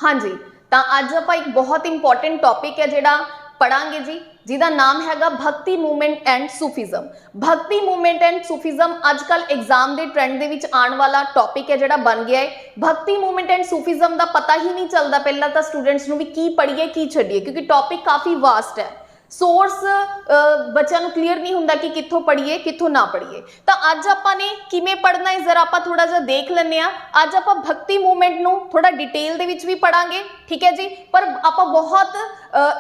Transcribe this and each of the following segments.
हाँ जी, तो अज आप एक बहुत इंपॉर्टेंट टॉपिक है जिहड़ा पढ़ांगे जी, जिहदा नाम हैगा भक्ति मूवमेंट एंड सूफीज़म। भक्ति मूवमेंट एंड सूफीज़म अजकल एग्जाम के ट्रेंड दे विच आने वाला टॉपिक है जिहड़ा बन गया है। भक्ति मूवमेंट एंड सूफीज़म का पता ही नहीं चलता पहला तो स्टूडेंट्स नूं भी की पढ़ीए की छड्डीए, क्योंकि टॉपिक काफ़ी वास्ट है। सोर्स बच्चों को क्लीयर नहीं होंदा कि कित्थों पढ़ीए कित्थों ना पढ़ीए। तो अज आपाने किवें पढ़ना है जरा आप थोड़ा जा देख लैंदे आ। अज आप भक्ति मूवमेंट नूं थोड़ा डिटेल दे विच भी पढ़ांगे, ठीक है जी, पर आप बहुत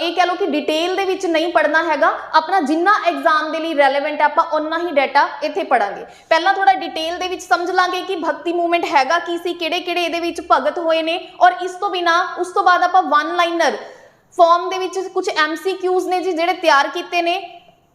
ये कह लो कि डिटेल दे विच नहीं पढ़ना हैगा। अपना जिन्ना एग्जाम दे लई रैलेवेंट है आप उन्ना ही डाटा इत्थे पढ़ांगे। पहला थोड़ा डिटेल दे विच समझ लांगे कि भक्ति मूवमेंट हैगा की सी, किहड़े-किहड़े इहदे विच भगत होए ने, और इस तो बिना उस तो बाद आप वन लाइनर फॉर्म दे विच कुछ MCQs ने जी जिहड़े तैयार कीते ने,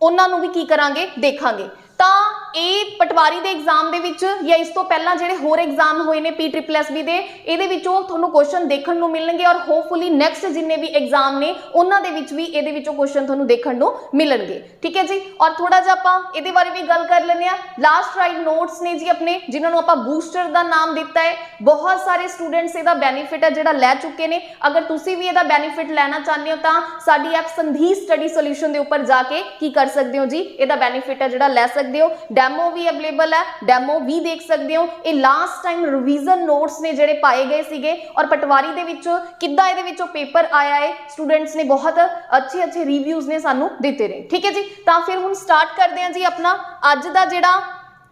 उन्हां नूं भी की करांगे देखांगे। तां ये पटवारी दे एग्जाम दे विच या इस तो पहला जिहड़े होर एग्जाम होए ने PSSB दे, इहदे विचों तुहानूं क्वेश्चन देखण नूं मिलणगे, और होपफुली नैक्सट जिन्ने भी एग्जाम ने उन्हां दे विच भी इहदे विचों क्वेश्चन तुहानूं देखण नूं मिलणगे, ठीक है जी। और थोड़ा जिहा आपां इहदे बारे भी गल कर लैंदे आ। लास्ट राइड नोट्स ने जी अपने, जिन्हां नूं आपां बूस्टर दा नाम दिता है। बहुत सारे स्टूडेंट्स इहदा बेनीफिट है जिहड़ा लै चुके ने। अगर तुसीं भी इहदा बेनीफिट लैना चाहते हो तां साडी ऐप संधी स्टडी सोल्यूशन दे उपर जाके की कर सकते हो जी, इहदा बेनीफिट है जिहड़ा लै सकते हो। डैमो भी अवेलेबल है, डैमो भी देख सकते हो। ये लास्ट टाइम रिवीजन नोट्स ने जिहड़े पाए गए सीगे, और पटवारी दे विचों किद्दां इहदे विचों पेपर आया है, स्टूडेंट्स ने बहुत अच्छे अच्छे रिव्यूज ने सानू दिते ने, ठीक है जी। तां फिर हुण स्टार्ट करदे हां जी अपना अज दा जिहड़ा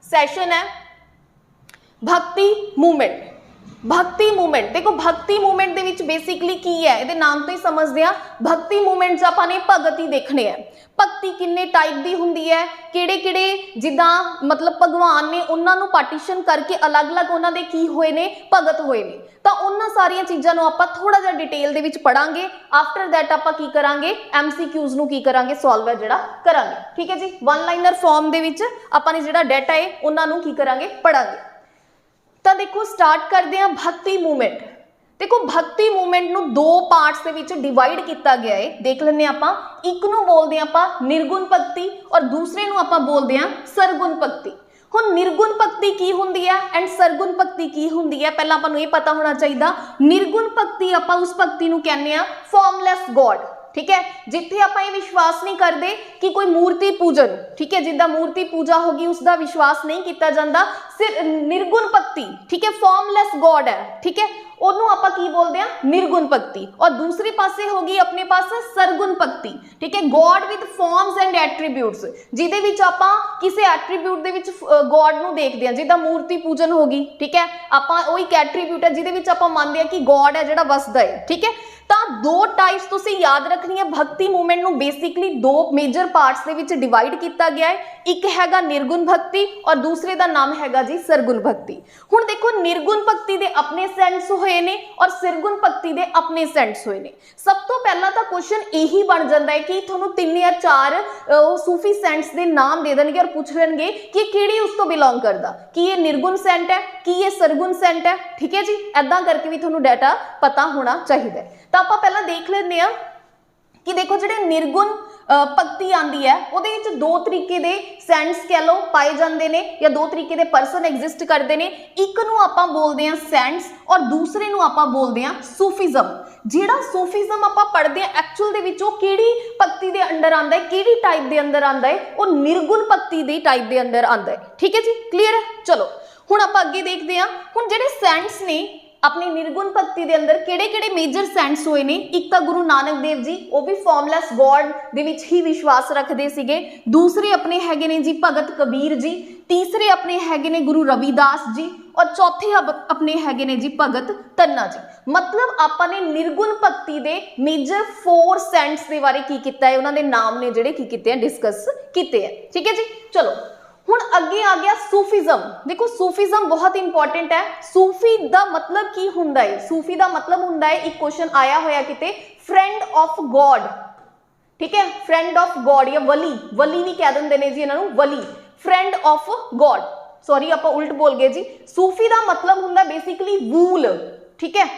सैशन है भक्ति मूवमेंट। भक्ति मूवमेंट देखो, भक्ति मूवमेंट दे विच बेसिकली की है, इहदे नाम तो ही समझदे आ। भक्ति मूवमेंट च आपां ने भगत ही देखने हैं। भक्ति किन्ने टाइप दी हुंदी है, किहड़े-किहड़े जिद्दां मतलब भगवान ने उन्हां नूं पार्टीशन करके अलग-अलग उन्हां दे की होए ने, भगत होए ने। तां उन्हां सारियां चीज़ां नूं आपां थोड़ा जिहा डिटेल दे विच पढ़ांगे। आफ्टर दैट आपां की करांगे, MCQs नूं की करांगे सॉल्व है जिहड़ा करांगे, ठीक है जी। वन लाइनर फॉर्म दे विच आपां ने जिहड़ा डाटा है उन्हां नूं की करांगे पढ़ांगे। तो देखो स्टार्ट करते हैं भक्ति मूवमेंट। देखो भक्ति मूवमेंट नूं दो पार्ट्स दे विच डिवाइड किया गया है, देख लैंदे आपां। एक नूं बोलदे आपां निर्गुण भक्ति और दूसरे नूं आपां बोलदे आ सरगुण भक्ति। हुण निर्गुण भक्ति की हुंदी है एंड सरगुण भक्ति की हुंदी है, पहला आपां नूं ये पता होना चाहिए। निर्गुण भक्ति आपां उस भक्ति नूं कहने आ फॉर्मलैस गॉड, ठीक है, जिथे आप ये विश्वास नहीं करते कि कोई मूर्ति पूजन, ठीक है, जिद्दां मूर्ति पूजा होगी उसका विश्वास नहीं किया जाता। सिर्फ निर्गुण भक्ति, ठीक है, फॉर्मलैस गॉड है, ठीक है, उन्होंने आपां की बोलते हैं निर्गुण भक्ति। और दूसरी पासे होगी अपने पास सरगुण भक्ति, ठीक है, god with forms and attributes, जिहदे विच आपां किसी एट्रीब्यूट दे विच गॉड नूं देखदे हां, जिद्दां मूर्ति पूजन होगी, ठीक है, आपां ओही एक एट्रीब्यूट है जिहदे विच आपां मंनदे हां कि गॉड है जिहड़ा वसदा है, ठीक है। तो दो टाइप्स तुसीं याद रखनी है। भक्ति मूवमेंट नूं बेसिकली दो मेजर पार्ट्स दे विच डिवाइड किया गया है। एक हैगा निर्गुण भक्ति और दूसरे का नाम हैगा जी सरगुण भक्ति। हुण देखो निर्गुण भक्ति दे अपने सेंस होए ने और सरगुण भक्ति दे अपने सेंस होए ने। सब तो पहला तो क्वेश्चन यही बन जाता है कि तुहानूं 3 या 4 सूफी सेंट्स दे नाम दे देणगे और पूछ लेंगे कि किहड़ी उस तो बिलोंग करदा, कि ये निर्गुण सेंट है कि ये सरगुण सेंट है, ठीक है जी। ऐदां करके भी तुहानूं डाटा पता होना चाहिए। तो आप पहला देख लेते हैं कि देखो जिहड़े निर्गुण भक्ति आंदी है उहदे विच दो तरीके दे सेंट्स कह लो पाए जांदे ने, या दो तरीके दे परसन एग्जिस्ट करते हैं। एक नूं आपां बोलदे हैं सेंट्स और दूसरे नूं आपां बोलदे हैं सूफीज़म। जिहड़ा सूफीज़म आपां पढ़दे हैं एक्चुअल दे विच ओह किहड़ी भक्ति दे अंडर आंदा है, किहड़ी टाइप दे अंदर आंदा है, ओह निर्गुण भक्ति दे टाइप दे अंदर आंदा है, ठीक है जी, क्लीयर है। चलो हुण आपां अगे देखते हैं। हुण जिहड़े सेंट्स ने अपनी निर्गुण भक्ति के अंदर किहड़े-किहड़े मेजर सेंट्स होए ने। एक तो गुरु नानक देव जी, वो भी फॉर्मलैस गॉड दे विच ही विश्वास रखते सीगे। दूसरे अपने हैगे ने जी भगत कबीर जी, तीसरे अपने हैगे ने गुरु रविदास जी, और चौथे अपने हैगे ने जी भगत धन्ना जी। मतलब आपां ने निर्गुण भक्ति दे मेजर 4 सेंट्स दे बारे की कीता है, उन्हां दे नाम ने जिहड़े की कीते हैं डिस्कस कीते हैं, ठीक है जी। चलो हुण अगे आ गया सूफीज़म। देखो सूफीज़म बहुत इंपॉर्टेंट है। सूफी दा मतलब की हुंदा है? सूफी दा मतलब हुंदा है, एक क्वेश्चन आया होया किते, फ्रेंड ऑफ गॉड, ठीक है, फ्रेंड ऑफ गॉड या वली, वली भी कह देंदे ने जी इन्हां नूं, वली, फ्रेंड ऑफ गॉड। सॉरी आपां उल्ट बोल गए जी। सूफी दा मतलब हुंदा बेसिकली वूल, ठीक है,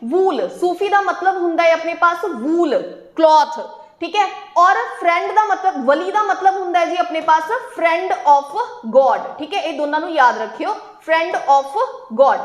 वूल। सूफी दा मतलब हुंदा है अपने पास वूल, क्लॉथ, ठीक है। और फ्रेंड का मतलब, वली का मतलब होंगे है जी अपने पास फ्रेंड ऑफ गॉड, ठीक है। ये दोनों याद रखियो, फ्रेंड ऑफ गॉड।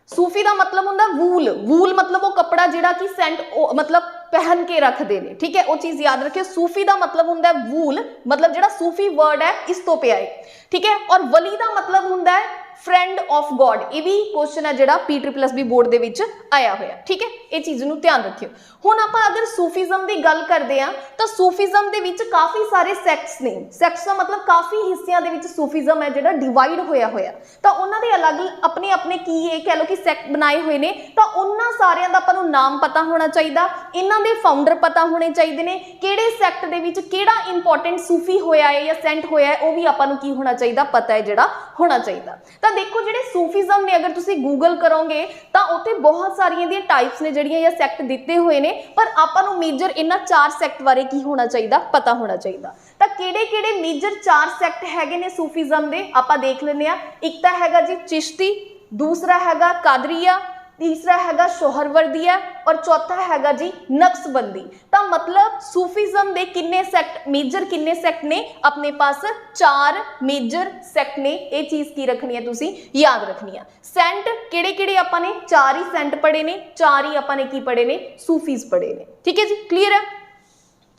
सूफी का मतलब होंगे वूल, वूल मतलब वो कपड़ा जिहड़ा कि सेंट मतलब पहन के रखते हैं, ठीक है, वो चीज़ याद रखिए। सूफी का मतलब होंगे वूल, मतलब जिहड़ा सूफी वर्ड है इस तो पे आए, ठीक है। और वली का मतलब होंगे है फ्रेंड ऑफ गॉड, ये भी क्वेश्चन है जिहड़ा PSSB बोर्ड दे विच आया होया, ठीक है, ये चीज़ नूं ध्यान रखियो। हुण आपां अगर सूफीज़म की गल करते हैं तो सूफीज़म दे विच काफ़ी सारे सैक्ट्स ने, सैक्ट्स का मतलब काफ़ी हिस्सियां दे विच सूफीज़म है जिहड़ा डिवाइड होया होया, तो उन्हां दे अलग अपने अपने की ये कह लो कि सैक्ट बनाए हुए ने, तो उन्हां सारियां दा आपां नूं नाम पता होना चाहिए, इन्हां दे फाउंडर पता होने चाहिए ने, किहड़े सैक्ट दे विच किहड़ा इंपॉर्टेंट सूफी होया है या सेंट होया है, वो भी आपां नूं की होना चाहिए, पता है जिहड़ा होना चाहिए। तो देखो जिहड़े सूफीज़म ने अगर तुसीं गूगल करोगे तो उत्ते बहुत सारियां दी टाइप्स ने जिहड़ियां या सैक्ट दिते हुए ने, पर आपां नूं मेजर इन्हां 4 सैक्ट बारे की होना चाहिए, पता होना चाहिए। तो किहड़े-किहड़े मेजर 4 सैक्ट हैगे ने सूफीज़म दे आपां देख लैंदे आ। एक तां हैगा जी चिश्ती, दूसरा हैगा कादरिया, तीसरा हैगा सोहरवर्दिया और चौथा हैगा जी नक्शबंदी। तो मतलब सूफीज़म दे किन्ने सैक्ट, मेजर किन्ने सैक्ट ने अपने पास? 4 मेजर सैक्ट ने, ये चीज़ की रखनी है तुसीं याद रखनी है। सेंट किहड़े-किहड़े आपां ने? 4 ही सेंट पढ़े ने, 4 ही आपां ने की पढ़े ने? सूफीज़ पढ़े ने, ठीक है जी, क्लीयर है।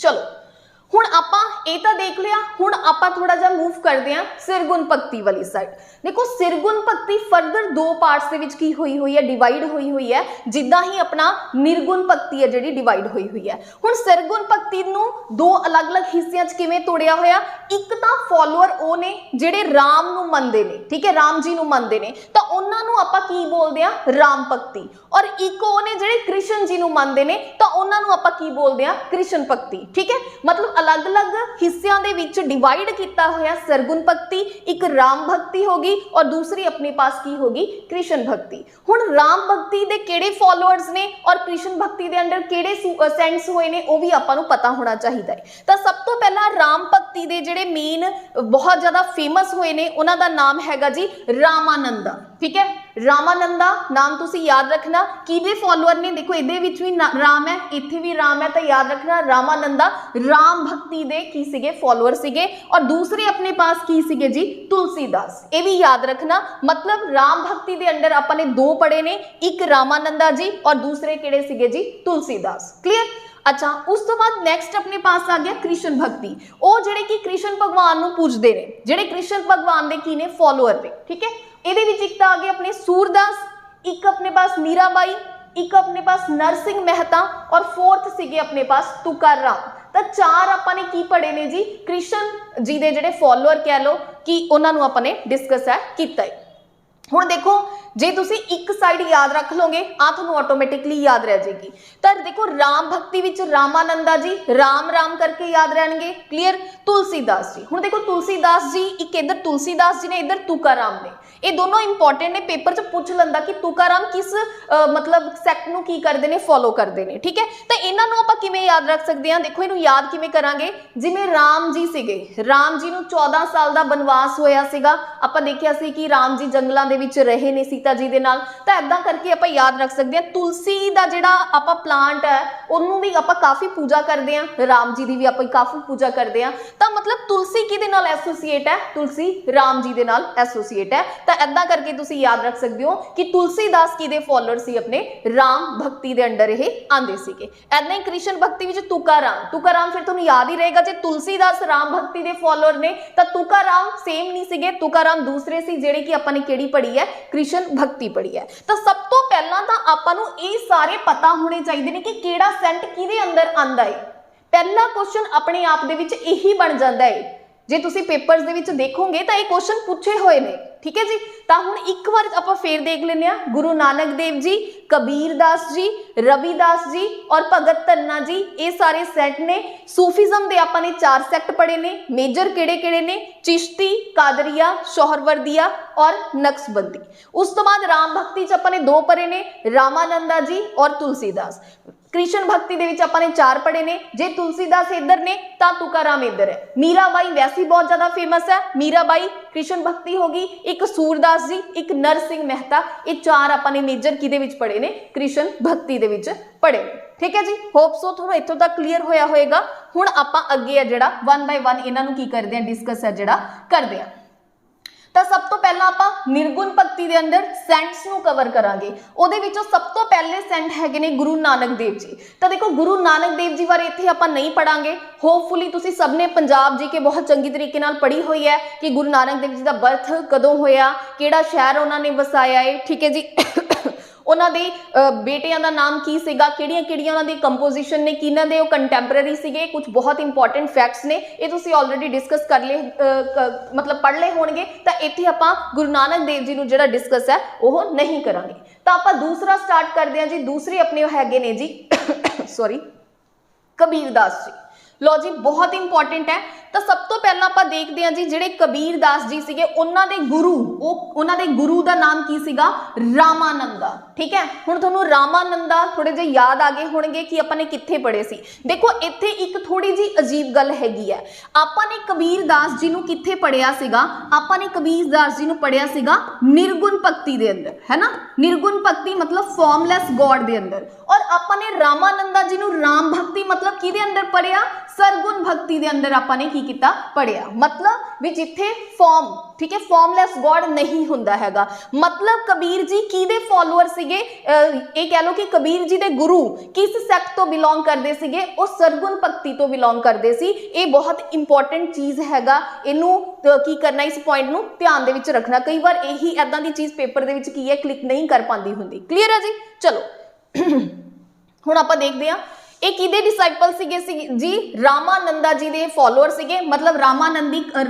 चलो हुण आपां ये तो देख लिया, हुण आपां थोड़ा जा मूव करते हैं सिरगुण भगती वाली साइड। देखो सिरगुण भगती फर्दर 2 पार्ट्स दे विच की हुई है, डिवाइड हुई है, जिद्दां ही अपना निर्गुण भगती है जिहड़ी डिवाइड हुई है। हुण सिरगुण भगती नूं 2 अलग-अलग हिस्सियां च किवें तोड़िया होया? एक तां फॉलोअर ओ ने जिहड़े राम नूं मनदे ने, ठीक है, राम जी नूं मनदे ने, तां उन्हां नूं आपां की बोलदे आ? राम भगती। और एक ओ ने जिहड़े कृष्ण जी नूं मनदे ने, तां उन्हां नूं आपां की बोलदे आ? कृष्ण भगती, ठीक है। मतलब अलग-अलग हिस्सियां दे विच डिवाइड किया होया सरगुण भगती, एक राम भक्ति होगी और दूसरी अपने पास की होगी कृष्ण भक्ति। हुण राम भक्ति दे किहड़े फॉलोअर्स ने और कृष्ण भक्ति दे अंडर किहड़े सेंट्स होए ने, वो भी आपां नूं पता होना चाहिए है। तो सब तो पहला राम भक्ति दे जिहड़े मेन बहुत ज़्यादा फेमस होए ने, उन्हां दा नाम हैगा जी रामानंदा, ठीक है। रामानंदा नाम तुसी याद रखना, किहदे फॉलोअर ने? देखो इहदे विच भी राम है, इत्थे भी राम है, तो याद रखना रामानंदा राम भक्ति दे की सीगे फॉलोअर सीगे। और दूसरे अपने पास की सीगे जी तुलसीदास, ये भी याद रखना। मतलब राम भक्ति दे अंडर आपां ने 2 पढ़े ने, एक रामानंदा जी और दूसरे किहड़े सीगे जी? तुलसीदास, क्लियर। अच्छा उस तो बाद नैक्सट अपने पास आ गया कृष्ण भक्ति, वो जिहड़े कि कृष्ण भगवान नूं पूजदे ने, जिहड़े कृष्ण भगवान दे की ने फॉलोअर ने, ठीक है। ਇਹਦੇ ਵਿੱਚ ਇੱਕ ਤਾਂ आ गया अपने सूरदास, एक अपने पास मीराबाई, एक अपने पास नरसिंह मेहता और 4th सीगे अपने पास तुकाराम। तो 4 आपां ने की पढ़े ने जी? कृष्ण जी दे जिहड़े फॉलोअर कह लो कि उन्हां नूं आपां ने डिस्कस है कीता है। हुण देखो जे तुसी एक साइड याद रख लोगे आ तुहानूं ऑटोमैटिकली याद रह जाएगी। तो देखो राम भक्ति विच रामानंदा जी राम राम करके याद रहणगे, क्लीयर। तुलसीदास जी, हुण देखो तुलसीदास जी, एक इधर तुलसीदास जी ने, इधर तुकाराम ने, ये दोनों इंपॉर्टेंट ने, पेपर च पूछ लंदा कि तुकाराम किस मतलब सैक्ट नूं की करते हैं, फॉलो करते हैं, ठीक है। तो इन्हां नूं आपां किवें याद रख सकते हैं? देखो इहनूं याद किवें करांगे? जिवें राम जी सीगे, राम जी नूं 14 साल का बनवास होया सीगा, आपां देखिया सी कि राम जी जंगलां दे विच रहे ने सीता जी दे नाल, तो इदां करके आपां याद रख सकते हैं। तुलसी दा जिहड़ा आपां प्लांट है उहनूं भी आपां काफ़ी पूजा करते हैं, राम जी की भी आपां काफ़ी पूजा करते हैं। तो मतलब तुलसी किहदे नाल एसोसीएट है? तुलसी राम जी दे नाल एसोसीएट है। तो इदां करके तुसी याद रख सकते हो कि तुलसीदास किहदे फॉलोअर सी? अपने राम भक्ति दे अंडर ये आंदे सीगे। इदां ही कृष्ण भक्ति विच तुकाराम, तुकाराम फिर तुहानूं याद ही रहेगा, जे तुलसीदास राम भक्ति दे फॉलोअर ने तो तुकाराम सेम नहीं सीगे, तुकाराम दूसरे सी जिहड़े कि आपां ने किहड़ी पढ़ी है? कृष्ण भक्ति पढ़ी है। तो सब तो पहला तो आपां नूं ये सारे पता होने चाहिए ने कि किहड़ा सेंट किहदे अंदर आंदा है। पहला क्वेश्चन अपने आप दे विच यही बन जाता है, जे तुसी पेपर्स दे विच देखोगे तो ये क्वेश्चन पूछे हुए ने, ठीक है जी। तो हुण एक बार आपां फिर देख लेने आ, गुरु नानक देव जी, कबीरदास जी, रविदास जी और भगत धन्ना जी, ये सारे सैट ने। सूफीज़म दे आपां ने 4 सैक्ट पढ़े ने, मेजर किहड़े-किहड़े ने? चिश्ती, कादरिया, सोहरवर्दिया और नक्शबंदी। उस तो बाद राम भक्ति च आपां ने 2 पढ़े ने, रामानंदा जी और तुलसीदास। कृष्ण भक्ति दे विच आपां ने 4 पढ़े ने, जे तुलसीदास इधर ने तां तुकाराम इधर है। मीराबाई वैसे बहुत ज्यादा फेमस है, मीराबाई कृष्ण भक्ति होगी, एक सूरदास जी, एक नरसिंह मेहता, ये 4 आपां ने मेजर किहदे विच पढ़े ने? कृष्ण भक्ति दे विच पढ़े, ठीक है जी। होप सो तुहानूं इत्थों तक क्लीयर होया होएगा। हुण आपां अगे है जिहड़ा 1 बाय 1 इन्हां नूं की करदे हां, डिस्कस है जिहड़ा करदे हां। ਤਾਂ ਸਭ ਤੋਂ ਪਹਿਲਾਂ ਆਪਾਂ ਨਿਰਗੁਣ ਭਗਤੀ ਦੇ ਅੰਦਰ ਸੈਂਟਸ ਨੂੰ ਕਵਰ ਕਰਾਂਗੇ। ਉਹਦੇ ਵਿੱਚੋਂ ਸਭ ਤੋਂ ਪਹਿਲੇ ਸੈਂਟ ਹੈਗੇ ਨੇ ਗੁਰੂ ਨਾਨਕ ਦੇਵ ਜੀ। ਤਾਂ ਦੇਖੋ ਗੁਰੂ ਨਾਨਕ ਦੇਵ ਜੀ ਬਾਰੇ ਇੱਥੇ ਆਪਾਂ ਨਹੀਂ ਪੜਾਂਗੇ। ਹੋਪਫੁਲੀ ਤੁਸੀਂ ਸਭ ਨੇ ਪੰਜਾਬ ਜੀ ਕੇ ਬਹੁਤ ਚੰਗੀ ਤਰੀਕੇ ਨਾਲ ਪੜ੍ਹੀ ਹੋਈ ਹੈ ਕਿ ਗੁਰੂ ਨਾਨਕ ਦੇਵ ਜੀ ਦਾ ਬਰਥ ਕਦੋਂ ਹੋਇਆ, ਕਿਹੜਾ ਸ਼ਹਿਰ ਉਹਨਾਂ ਨੇ ਵਸਾਇਆ ਹੈ, ਠੀਕ ਹੈ ਜੀ। ਉਹਨਾਂ ਦੇ ਬੇਟਿਆਂ ਦਾ ਨਾਮ ਕੀ ਸੀਗਾ, ਕਿਹੜੀਆਂ ਉਹਨਾਂ ਦੀ ਕੰਪੋਜੀਸ਼ਨ ਨੇ, ਕਿਹਨਾਂ ਦੇ ਉਹ ਕੰਟੈਂਪਰੇਰੀ ਸੀਗੇ, ਕੁਝ ਬਹੁਤ ਇੰਪੋਰਟੈਂਟ ਫੈਕਟਸ ਨੇ, ਇਹ ਤੁਸੀਂ ਆਲਰੇਡੀ ਡਿਸਕਸ ਕਰ ਲਏ, ਮਤਲਬ ਪੜ੍ਹ ਲਏ ਹੋਣਗੇ। ਤਾਂ ਇੱਥੇ ਆਪਾਂ ਗੁਰੂ ਨਾਨਕ ਦੇਵ ਜੀ ਨੂੰ ਜਿਹੜਾ ਡਿਸਕਸ ਹੈ ਉਹ ਨਹੀਂ ਕਰਾਂਗੇ। ਤਾਂ ਆਪਾਂ ਦੂਸਰਾ ਸਟਾਰਟ ਕਰਦੇ ਹਾਂ ਜੀ। ਦੂਸਰੇ ਆਪਣੇ ਹੈਗੇ ਨੇ ਜੀ ਸੌਰੀ ਕਬੀਰਦਾਸ ਜੀ। लो जी बहुत इंपॉर्टेंट है। तो सब तो पहला आप देखते हैं जी ਜਿਹੜੇ कबीरदास जी ਸੀਗੇ ਉਹਨਾਂ ਦੇ ਗੁਰੂ, ਉਹ ਉਹਨਾਂ ਦੇ ਗੁਰੂ ਦਾ ਨਾਮ ਕੀ ਸੀਗਾ, ਰਾਮਾਨੰਦਾ। ठीक है, ਹੁਣ ਤੁਹਾਨੂੰ ਰਾਮਾਨੰਦਾ ਥੋੜੇ ਜਿਹੇ ਯਾਦ ਆ ਗਏ ਹੋਣਗੇ ਕਿ ਆਪਾਂ ਨੇ ਕਿੱਥੇ ਪੜ੍ਹੇ ਸੀ। ਦੇਖੋ ਇੱਥੇ ਇੱਕ ਥੋੜੀ ਜੀ ਅਜੀਬ ਗੱਲ ਹੈਗੀ ਹੈ। ਆਪਾਂ ਨੇ ਕਬੀਰਦਾਸ ਜੀ ਨੂੰ ਕਿੱਥੇ ਪੜ੍ਹਿਆ ਸੀਗਾ, ਆਪਾਂ ਨੇ ਕਬੀਰਦਾਸ ਜੀ ਨੂੰ ਪੜ੍ਹਿਆ ਸੀਗਾ ਨਿਰਗੁਣ ਭਗਤੀ ਦੇ ਅੰਦਰ, ਹੈ ਨਾ। ਨਿਰਗੁਣ ਭਗਤੀ मतलब ਫਾਰਮਲੈਸ ਗॉड ਦੇ ਅੰਦਰ। और ਆਪਾਂ ਨੇ ਰਾਮਾਨੰਦਾ ਜੀ ਨੂੰ ਰਾਮ ਭਗਤੀ मतलब ਕਿਹਦੇ ਅੰਦਰ ਪੜ੍ਹਿਆ, ਸਰਗੁਣ ਭਗਤੀ ਦੇ ਅੰਦਰ ਆਪਾਂ ਨੇ ਕੀ ਕੀਤਾ, ਪੜਿਆ। मतलब ਵੀ ਜਿੱਥੇ ਫਾਰਮ, ठीक है, फॉर्मलैस गॉड नहीं ਹੁੰਦਾ ਹੈਗਾ। मतलब कबीर जी ਕਿਹਦੇ ਫॉलोअर ਸੀਗੇ, ਇਹ ਕਹਿ ਲਓ ਕਿ ਕਬੀਰ ਜੀ ਦੇ ਗੁਰੂ ਕਿਸ ਸੈਕਟ ਤੋਂ ਬਿਲੋਂਗ ਕਰਦੇ ਸੀਗੇ, ਉਹ ਸਰਗੁਣ ਭਗਤੀ ਤੋਂ ਬਿਲੋਂਗ ਕਰਦੇ ਸੀ। ਇਹ ਬਹੁਤ ਇੰਪੋਰਟੈਂਟ ਚੀਜ਼ ਹੈਗਾ, ਇਹਨੂੰ ਕੀ ਕਰਨਾ, ਇਸ ਪੁਆਇੰਟ ਨੂੰ ਧਿਆਨ ਦੇ ਵਿੱਚ ਰੱਖਣਾ। ਕਈ ਵਾਰ ਇਹੀ ਐਦਾਂ ਦੀ ਚੀਜ਼ ਪੇਪਰ ਦੇ ਵਿੱਚ ਕੀ ਹੈ ਕਲਿੱਕ ਨਹੀਂ ਕਰ ਪਾਉਂਦੀ ਹੁੰਦੀ। ਕਲੀਅਰ ਹੈ ਜੀ। ਚਲੋ ਹੁਣ ਆਪਾਂ ਦੇਖਦੇ ਹਾਂ ਇਹ ਕਿਹਦੇ ਡਿਸਾਈਪਲ ਸੀਗੇ ਜੀ, ਰਾਮਾਨੰਦਾ ਜੀ ਦੇ ਫॉलोअर ਸੀਗੇ। मतलब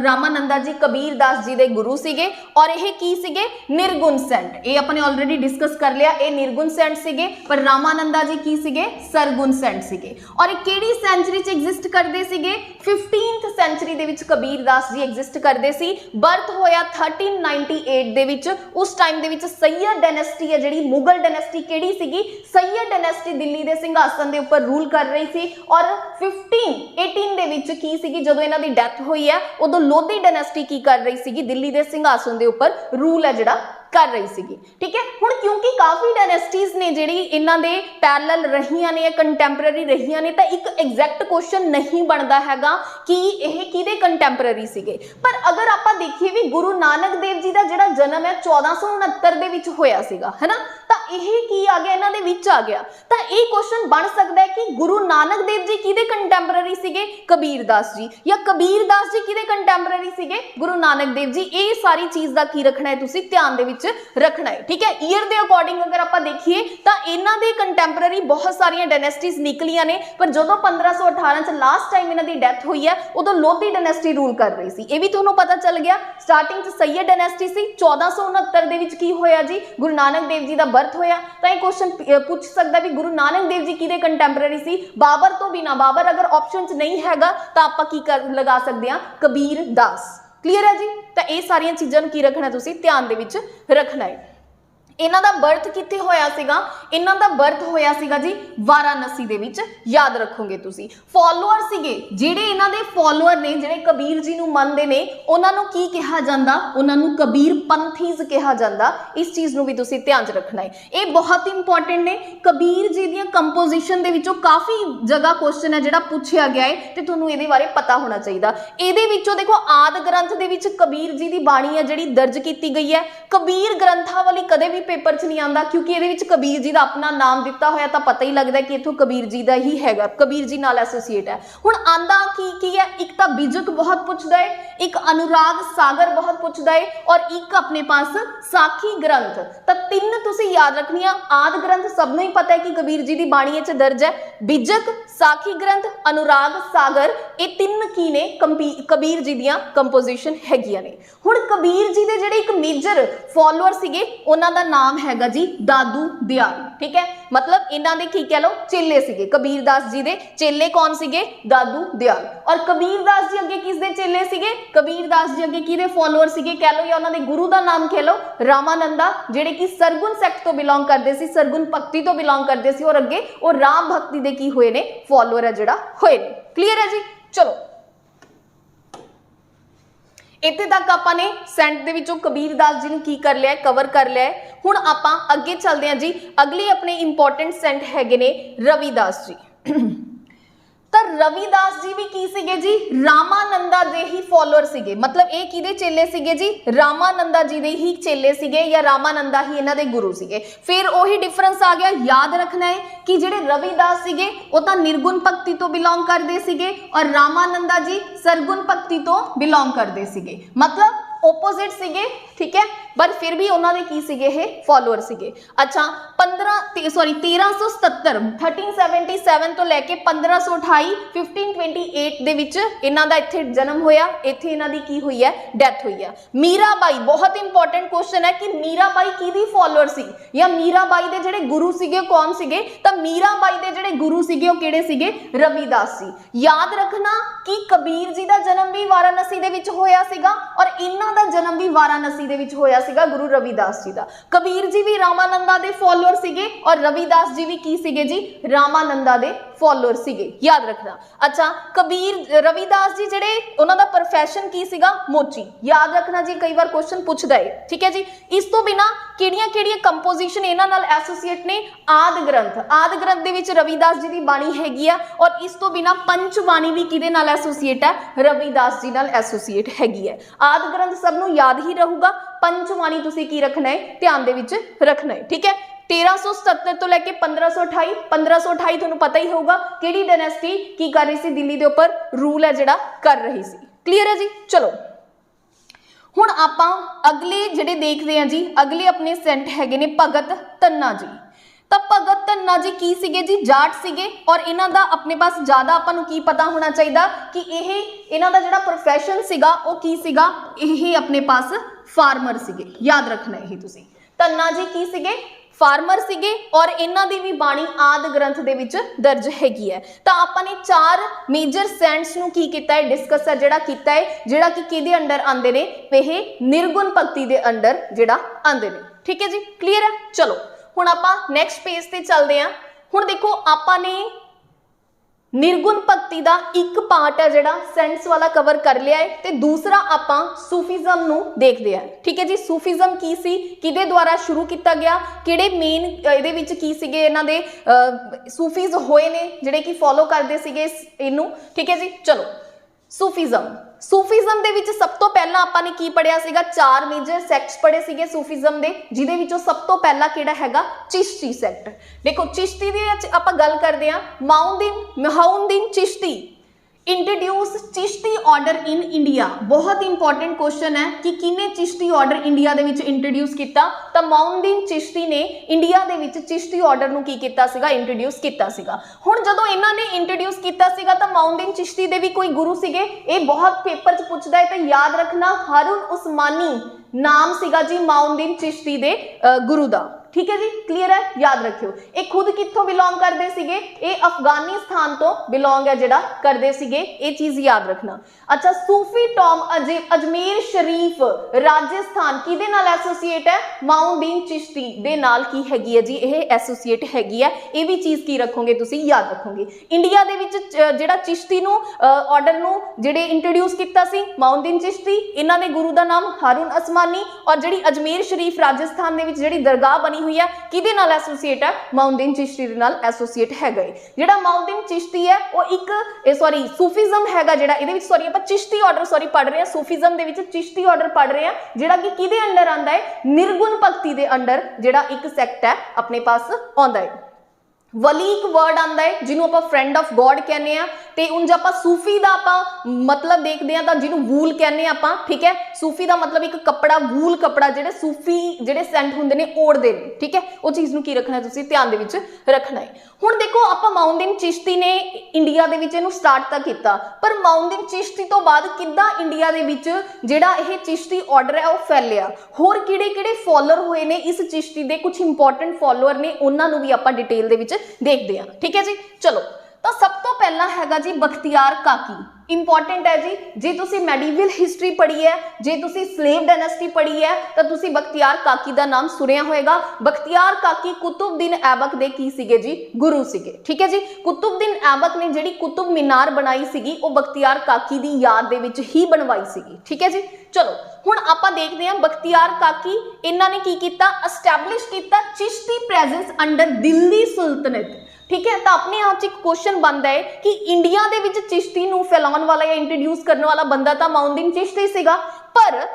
ਰਾਮਾਨੰਦਾ ਜੀ ਕਬੀਰਦਾਸ ਜੀ ਦੇ ਗੁਰੂ ਸੀਗੇ। और ਇਹ ਕੀ ਸੀਗੇ, ਨਿਰਗੁਣ ਸੈਂਟ। ਇਹ ਆਪਾਂ ਨੇ ਆਲਰੇਡੀ ਡਿਸਕਸ ਕਰ ਲਿਆ, ਇਹ ਨਿਰਗੁਣ ਸੈਂਟ ਸੀਗੇ। ਪਰ ਰਾਮਾਨੰਦਾ ਜੀ ਕੀ ਸੀਗੇ, ਸਰਗੁਣ ਸੈਂਟ ਸੀਗੇ। और ਇਹ ਕਿਹੜੀ ਸੈਂਚਰੀ 'ਚ ਐਗਜ਼ਿਸਟ ਕਰਦੇ ਸੀਗੇ, 15th ਸੈਂਚਰੀ ਦੇ ਵਿੱਚ ਕਬੀਰਦਾਸ ਜੀ ਐਗਜ਼ਿਸਟ ਕਰਦੇ ਸੀ। ਬਰਥ ਹੋਇਆ 1398 ਦੇ ਵਿੱਚ। ਉਸ ਟਾਈਮ ਦੇ ਵਿੱਚ ਸੈਯਦ ਡਾਇਨੈਸਟੀ ਹੈ ਜਿਹੜੀ, ਮੁਗਲ ਡਾਇਨੈਸਟੀ ਕਿਹੜੀ ਸੀਗੀ, ਸੈਯਦ ਡਾਇਨੈਸਟੀ ਦਿੱਲੀ ਦੇ ਸਿੰਘਾਸਨ ਦੇ ਉੱਪਰ ਕਰ ਰਹੀ ਸੀ। और 1518 ਦੇ ਵਿੱਚ ਕੀ ਸੀਗੀ, ਜਦੋਂ ਇਹਨਾਂ ਦੀ ਡੈਥ ਹੋਈ ਹੈ ਉਦੋਂ ਲੋਧੀ ਡਾਇਨੈਸਟੀ ਕੀ ਕਰ ਰਹੀ ਸੀਗੀ, ਦਿੱਲੀ ਦੇ ਸਿੰਘਾਸਨ ਦੇ ਉੱਪਰ ਰੂਲ ਹੈ ਜਿਹੜਾ कर रही सीगी। ठीक है, हुण क्योंकि काफ़ी डायनेस्टीज ने जिहड़ी इन्हां दे पैरेलल रहीआं ने, कंटैंपरेरी रहीआं ने, तां एक एग्जैक्ट क्वेश्चन नहीं बनदा हैगा कि इह किहदे कंटैंपरेरी सीगे। पर अगर आपां देखीए भी गुरु नानक देव जी दा जिहड़ा जन्म है 1469 दे विच होया सीगा, है ना। तां इह की आ गया, इन्हां दे विच आ गया। तां इह क्वेश्चन बन सकदा है कि गुरु नानक देव जी किहदे कंटैंपरेरी सीगे, कबीरदास जी, या कबीरदास जी किहदे कंटैंपरेरी सीगे, गुरु नानक देव जी। इह सारी चीज़ दा की रखना है तुसीं ध्यान दे रखना है। ठीक है, ईयर के अकॉर्डिंग अगर आप देखिए तो इन्हां दे कंटैंपरेरी बहुत सारिया डायनेस्टीज निकलियां ने। पर जो 1518 च लास्ट टाइम इन्हां दी डेथ हुई है उदों लोधी डायनेस्टी रूल कर रही सी। ये भी तुहानूं पता चल गया। स्टार्टिंग च सैयद डायनेस्टी सी, 1469 दे विच की होया जी, गुरु नानक देव जी दा बर्थ होया। तां ये क्वेश्चन पूछ सकदा भी गुरु नानक देव जी किहदे कंटैंपरेरी सी, बाबर तो बिना। बाबर अगर ऑप्शन च नहीं हैगा तां आपां की लगा सकदे हां, कबीरदास। क्लीयर है जी। तो ये सारिया चीज़ों की रखना तुसीं ध्यान दे विच रखना है। इन्हां दा बर्थ कित्थे होया सीगा, इन्हां दा बर्थ होया सीगा जी वाराणसी दे विच। याद रखोगे तुसीं। फॉलोअर सीगे जिहड़े इन्हां दे फॉलोअर ने, जिहड़े कबीर जी नूं मनदे ने, उन्हां नूं की कहा जांदा, उन्हां नूं कबीर पंथीज कहा जांदा। इस चीज़ नूं भी तुसीं ध्यान च रखना है। ये बहुत इंपॉर्टेंट ने। कबीर जी दी कंपोजिशन दे विचों काफ़ी जगह क्वेश्चन है जिहड़ा पूछया गया है ते तुहानूं इहदे बारे पता होना चाहिए। इहदे विचों देखो आदि ग्रंथ दे विच कबीर जी दी बाणी है जिहड़ी दर्ज कीती गई है। कबीर ग्रंथावली कदे भी पेपर च नहीं आता, क्योंकि ये कबीर जी का अपना नाम दिता होया तो पता ही लगता है कि इत्थों कबीर जी का ही हैगा, कबीर जी नाल एसोसीएट है। हुण आंदा की है, एक तो बिजक बहुत पूछता है, एक अनुराग सागर बहुत पूछता है, और एक अपने पास साखी ग्रंथ। तो तीन तुसीं याद रखनिया। आदि ग्रंथ सबनों ही पता है कि कबीर जी की बाणी च दर्ज है। बिजक, साखी ग्रंथ, अनुराग सागर, ये तीन की ने कबीर जी दियां कंपोजिशन हैगियां ने। हुण कबीर जी दे जिहड़े एक मेजर फॉलोअर सीगे उन्हां दा नाम है जी दादू दयाल। ठीक है, मतलब इन्हां दे की कह लो चेले सीगे। कबीरदास जी दे चेले कौन सीगे, दादू दयाल। और कबीरदास जी अगे किसदे चेले सीगे, कबीरदास जी अगे किहदे फॉलोअर सीगे कह लो, या उन्हां दे गुरु दा नाम कह लो रामानंदा, जिहड़े कि सरगुण सैक्ट तो बिलोंग करते सी, सरगुण भगती तो बिलोंग करते सी। और अगे वो राम भगती दे की होए ने फॉलोअर है जिहड़ा होए ने। क्लीयर है जी। चलो इत्थे तक आपां ने सेंट दे विचों कबीरदास जी नूं की कर लिया, कवर कर लिया। हुण आपां अगे चलदे हां जी। अगले अपने इंपॉर्टेंट सेंट हैगे ने रविदास जी। तो पर रविदास जी भी की सीगे जी रामानंदा दे ही फॉलोअर सीगे, मतलब ये किहदे चेले सीगे जी रामानंदा जी दे ही चेले सीगे या रामानंदा ही इन्हां दे गुरु सीगे। फिर वही डिफरेंस आ गया, याद रखना है कि जिहड़े रविदास सीगे वो तां निर्गुण भगती तो बिलोंग करदे सीगे और रामानंदा जी सरगुण भगती तो बिलोंग करदे सीगे, मतलब ओपोजिट सीगे, ठीक है, पर फिर भी उन्होंने की सीगे हे फॉलोअर सीगे। अच्छा 1377 तो लैके 1528 1528 दे विच इन्हां दा इत्थे जन्म होया, इत्थे इन्हां दी की हुई है डेथ हुई है। मीराबाई, बहुत इंपॉर्टेंट क्वेश्चन है कि मीराबाई किहदी फॉलोअर सी या मीराबाई दे जिहड़े गुरु सीगे कौन सीगे, तां मीराबाई दे जिहड़े गुरु सीगे वो किहड़े सीगे रविदास जी। याद रखना कि कबीर जी दा जन्म भी वाराणसी दे विच होया सीगा और इन्हां दा जन्म भी वाराणसी दे विच होया सीगा गुरु रविदास जी दा। कबीर जी भी रामानंदा दे फॉलोअर सीगे और रविदास जी भी की सीगे जी रामानंदा दे फॉलोअर सीगे, याद रखना। अच्छा कबीर रविदास जी जिहड़े उन्हां दा प्रोफैशन की सीगा मोची, याद रखना जी, कई बार क्वेश्चन पूछदा है, ठीक है जी। इस तो बिना किहड़ियां-किहड़ियां कंपोजिशन इन्हां नाल एसोसीएट ने, आदि ग्रंथ दे विच रविदास जी दी बाणी हैगी आ और इस तो बिना पंचबाणी भी किहदे नाल एसोसीएट है रविदास जी नाल एसोसीएट हैगी है। आदि ग्रंथ सब नूं याद ही रहूगा, पंचबाणी तुसीं की रखना है ध्यान दे विच रखना है, ठीक है। 1377 तो लैके 1528 तुहानूं पता ही होगा किहड़ी डायनेस्टी की कर रही सी, दिल्ली दे उपर रूल है जिहड़ा कर रही सी। क्लीयर है जी। चलो हुण आपां अगले जिहड़े देखदे हां जी, अगले अपने सेंट हैगे ने भगत धन्ना जी। तो भगत धन्ना जी की सीगे जी जाट सीगे और इन्हां दा अपने पास ज़्यादा आपां नूं की पता होना चाहिए कि यह इन्हां दा जिहड़ा प्रोफैशन सीगा वो की सीगा, यह अपने पास फार्मर सीगे, याद रखना यही तुसीं। धन्ना जी की सीगे फार्मर सीगे और इन्हां दी भी बाणी आदि ग्रंथ दे विच दर्ज हैगी है। तो आपां ने 4 मेजर सेंट्स नूं की कीता है डिस्कस है जिहड़ा कीता है, जिहड़ा कि किहदे अंडर आंदे ने, यह निर्गुण भगती दे अंडर जिहड़ा आंदे ने, ठीक है जी। क्लीयर है। चलो हुण आपां नैक्सट पेज ते चलदे हां। हुण देखो आपां ने निर्गुण भगती का एक पार्ट है जिहड़ा सेंस वाला कवर कर लिया है ते दूसरा आपां सूफीज़म नूं देखदे हां, ठीक है जी। सूफीज़म की सी, किहदे द्वारा शुरू किया गया, किहड़े मेन इहदे विच की सीगे इन्हां दे सूफीज होए ने जिहड़े कि फॉलो करदे सीगे इहनूं, ठीक है जी। चलो सूफीज़म दे विच सब तो पहला आपां ने की पढ़िया सीगा, 4 मेजर सैक्ट्स पढ़े सीगे सूफीज़म दे, जिहदे विचों सब तो पहला किहड़ा हैगा चिश्ती सैक्ट। देखो चिश्ती दी आपां गल करदे हां, Moinuddin Chishti introduce Chishti order in India. बहुत इंपॉर्टेंट क्वेश्चन है कि किने चिश्ती ऑर्डर इंडिया दे विच इंट्रोड्यूस किया, तो महाउद्दीन चिश्ती ने इंडिया दे विच चिश्ती ऑर्डर नूं की कीता सीगा, इंट्रोड्यूस किया सीगा। हुण जदों इन्हां ने इंट्रोड्यूस किया सीगा तो महाउद्दीन चिश्ती दे भी कोई गुरु सीगे, ये बहुत पेपर च पुछदा है, तो याद रखना हारून उस्मानी नाम सीगा जी महाउद्दीन चिश्ती दे गुरु दा, ठीक है जी। क्लियर है, याद रखियो। ये खुद कित्थों बिलोंग करते सीगे, ये अफगानिस्तान तो बिलोंग है जिहड़ा करते सीगे, ये चीज याद रखना। अच्छा सूफी टॉम अजमेर शरीफ राजस्थान किहदे नाल एसोसीएट है, महाउद्दीन चिश्ती दे नाल की हैगी है जी, ये एसोसीएट हैगी है, ये भी चीज की रखोगे तुसी याद रखोगे। इंडिया दे विच जिहड़ा चिश्ती नूं ऑर्डर नूं जिहड़े इंट्रोड्यूस कीता सी महाउद्दीन चिश्ती, इन्हां दे गुरु दा नाम हारून उस्मानी और जिहड़ी अजमेर शरीफ राजस्थान दे विच जिहड़ी दरगाह बनी हुई है किहदे नाल एसोसीएट है, महाउद्दीन चिश्ती दे नाल एसोसीएट हैगा। जिहड़ा महाउद्दीन चिश्ती है वो एक सूफीज़म हैगा जिहड़ा इहदे विच आपां चिश्ती ऑर्डर पढ़ रहे हैं, सूफीज़म दे विच चिश्ती ऑर्डर पढ़ रहे हैं जिहड़ा कि किहदे अंडर आंदा है, निर्गुण भगती दे अंडर जिहड़ा एक सैक्ट है अपने पास आंदा है। वलीक वर्ड आंदा है जिन्हों आपां फ्रेंड ऑफ गॉड कहने आ, ते उंज आपां सूफी दा आपां मतलब देखदे आ तां जिन्हों वूल कहने आपां, ठीक है। सूफी दा मतलब एक कपड़ा, वूल कपड़ा जिहड़े सूफी जिहड़े सेंट हुंदे ने ओढ़दे ने, ठीक है। वो चीज़ नूं की रखना है तुसीं ध्यान दे विच रखना है। हुण देखो आपां महाउद्दीन चिश्ती ने इंडिया दे विच इहनूं स्टार्ट तां कीता, पर महाउद्दीन चिश्ती तो बाद किद्दां इंडिया दे विच जिहड़ा इह चिश्ती ऑर्डर है वो फैलिया, होर किहड़े-किहड़े फॉलोअर होए ने इस चिश्ती दे, कुछ इंपॉर्टेंट फॉलोअर ने, उन्हां नूं भी आपां डिटेल दे विच देखते हैं, ठीक है जी। चलो तो सब तो पहला हैगा जी बख्तियार काकी, इंपॉर्टेंट है जी। जे तुसी मेडिवल हिस्ट्री पढ़ी है, जे तुसी स्लेव डायनेस्टी पढ़ी है तो तुसी बख्तियार काकी का नाम सुनिया होएगा। बख्तियार काकी कुतुबुद्दीन ऐबक दे की सीगे जी गुरु सीगे, ठीक है जी। कुतुबुद्दीन ऐबक ने जिहड़ी कुतुब मीनार बनाई सीगी वो बख्तियार काकी दी याद दे विच ही बनवाई सीगी, ठीक है जी। चलो हुण आपां देखदे हां बख्तियार काकी इन्हां ने की कीता, एस्टैब्लिश कीता चिश्ती प्रेजेंस अंडर दिल्ली सुल्तनत। ठीक है। तो अपने आप च एक क्वेश्चन बनता है कि इंडिया दे विच चिश्ती नूं फैलाउण वाला या इंट्रोड्यूस करने वाला बंदा तो माउद्दीन चिश्ती सीगा, पर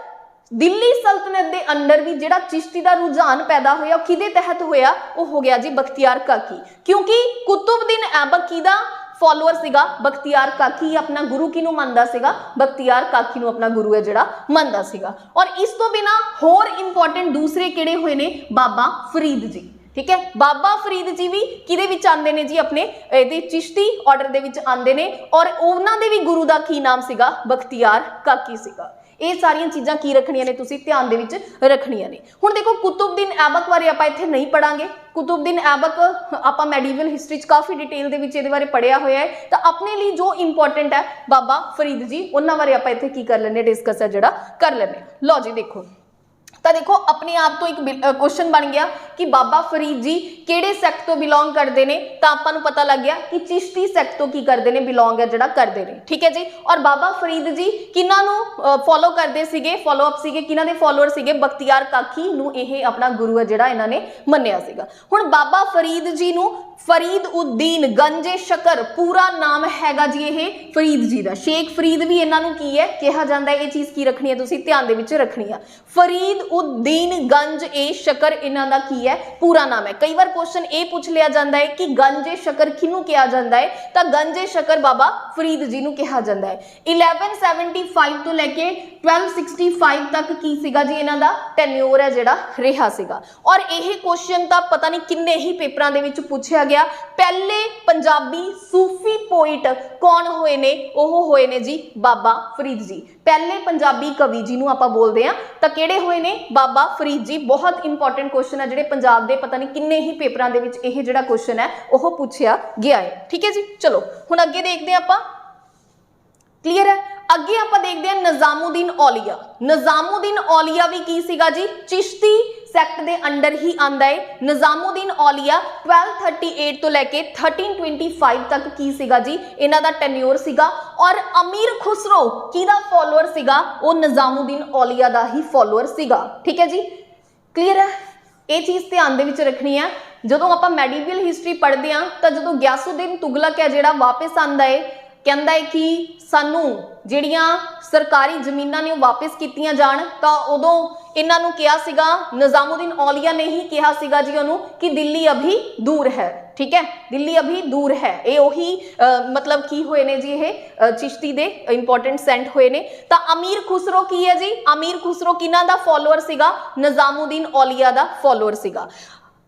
दिल्ली सल्तनत के अंडर भी जिहड़ा चिश्ती का रुझान पैदा होया किहदे तहत होया, वो हो गया जी बख्तियार काकी। क्योंकि कुतुबुद्दीन ऐबक किहदा फॉलोअर सीगा, बख्तियार काकी अपना गुरु किहनूं मनदा सीगा, बख्तियार काकी नूं अपना गुरु है जिहड़ा मनदा सीगा। और इस तो बिना होर इंपॉर्टेंट दूसरे किहड़े होए ने, बाबा फरीद जी, ठीक है। बाबा फरीद जी भी किहदे विच आंदे ने जी, अपने इहदे चिश्ती ऑर्डर दे विच आंदे ने, और उन्हां दे भी गुरु दा की नाम सीगा, बख्तियार काकी सीगा। ये सारियां चीज़ां की रखनियां ने, तुसीं ध्यान दे विच रखनियां ने। हुण देखो कुतुबुद्दीन ऐबक बारे आपां इत्थे नहीं पढ़ांगे, कुतुबुद्दीन ऐबक आपां मैडिवल हिस्टरी च काफ़ी डिटेल दे विच इहदे बारे पढ़िया होया है। तो अपने लिए जो इंपॉर्टेंट है बाबा फरीद जी, उन्हां बारे आपां इत्थे की कर लैंदे, डिस्कस है जिहड़ा कर लैंदे। लो जी देखो, तो देखो अपने आप तो एक क्वेश्चन बन गया कि बाबा फरीद जी किहड़े सैक्ट तो बिलोंग करते हैं, तो आपां नूं पता लग गया कि चिश्ती सैक्ट तो की करते हैं, बिलोंग है जिहड़ा करते हैं, ठीक है जी। और बाबा फरीद जी किन्हां नूं फॉलो करते सीगे, फॉलो अप सीगे, किन्हां दे फॉलोअर सीगे, बख्तियार काकी नूं इह अपना गुरु है जिहड़ा इन्हां ने मन्निया सीगा। हुण बाबा फरीद जी नूं फरीद उद्दीन गंजे शकर पूरा नाम हैगा जी, ये फरीद जी का, शेख फरीद भी इन्हां नूं की है कहा जाता है, ये चीज़ की रखनी है, तुसीं ध्यान दे विच रखनी है। फरीद उद्दीन गंज ए शकर इन्हां दा की है पूरा नाम है। कई बार क्वेश्चन ये पूछ लिया जाता है कि गंजे शकर किनू कहा जाता है, तो गंजे शकर बाबा फरीद जी नूं कहा जाता है। 1175 तो लैके 1265 तक की सीगा जी इन्हां दा टेन्योर है जिहड़ा रहा सीगा। और यह क्वेश्चन तो पता नहीं किन्ने ही पेपरां दे विच पूछा गया। पहले पंजाबी सूफी पोइट कौन होए ने, ओह होए ने जी बाबा फरीद जी। पहले पंजाबी कवि जिन्हों आप बोलते हैं तो किहड़े होए ने, बाबा फरीद जी। बहुत इंपॉर्टेंट क्वेश्चन है जिहड़े पंजाब दे पता नहीं किन्ने ही पेपरां दे विच यह जिहड़ा क्वेश्चन है वह पूछा गया है, ठीक है जी। चलो हुण अगे देखते हैं आपां, क्लीयर है। अगे आप देखते हैं निजामुद्दीन औलिया। निजामुद्दीन औलिया भी की सीगा जी, चिश्ती सैक्ट दे अंडर ही आंदा है। निजामुद्दीन औलिया 1238 तो लैके 1325 तक की सीगा जी इन्हां दा टेन्योर सीगा। और अमीर खुसरो किहदा फॉलोअर सीगा, वो निजामुद्दीन औलिया दा ही फॉलोअर सीगा, ठीक है जी। क्लीयर है, ये चीज़ ध्यान दे विच रखनी है। जदों आपां मैडिवल हिस्टरी पढ़ते हैं तो जदों गयासुद्दीन तुगलक है जिहड़ा वापस आंदा है, कहता है कि सानू जिहड़ियां सरकारी जमीनां ने वापस कीतियां जाण, तो उदों इन्हां नूं कहा सीगा, निजामुद्दीन औलिया ने ही कहा सीगा जी उन्होंने कि दिल्ली अभी दूर है, ठीक है, दिल्ली अभी दूर है। ये उही मतलब की होए ने जी, ये चिश्ती दे इंपॉर्टेंट सेंट होए ने। तो अमीर खुसरो की है जी, अमीर खुसरो किन्हां दा फॉलोअर सीगा, निजामुद्दीन औलिया दा फॉलोअर सीगा।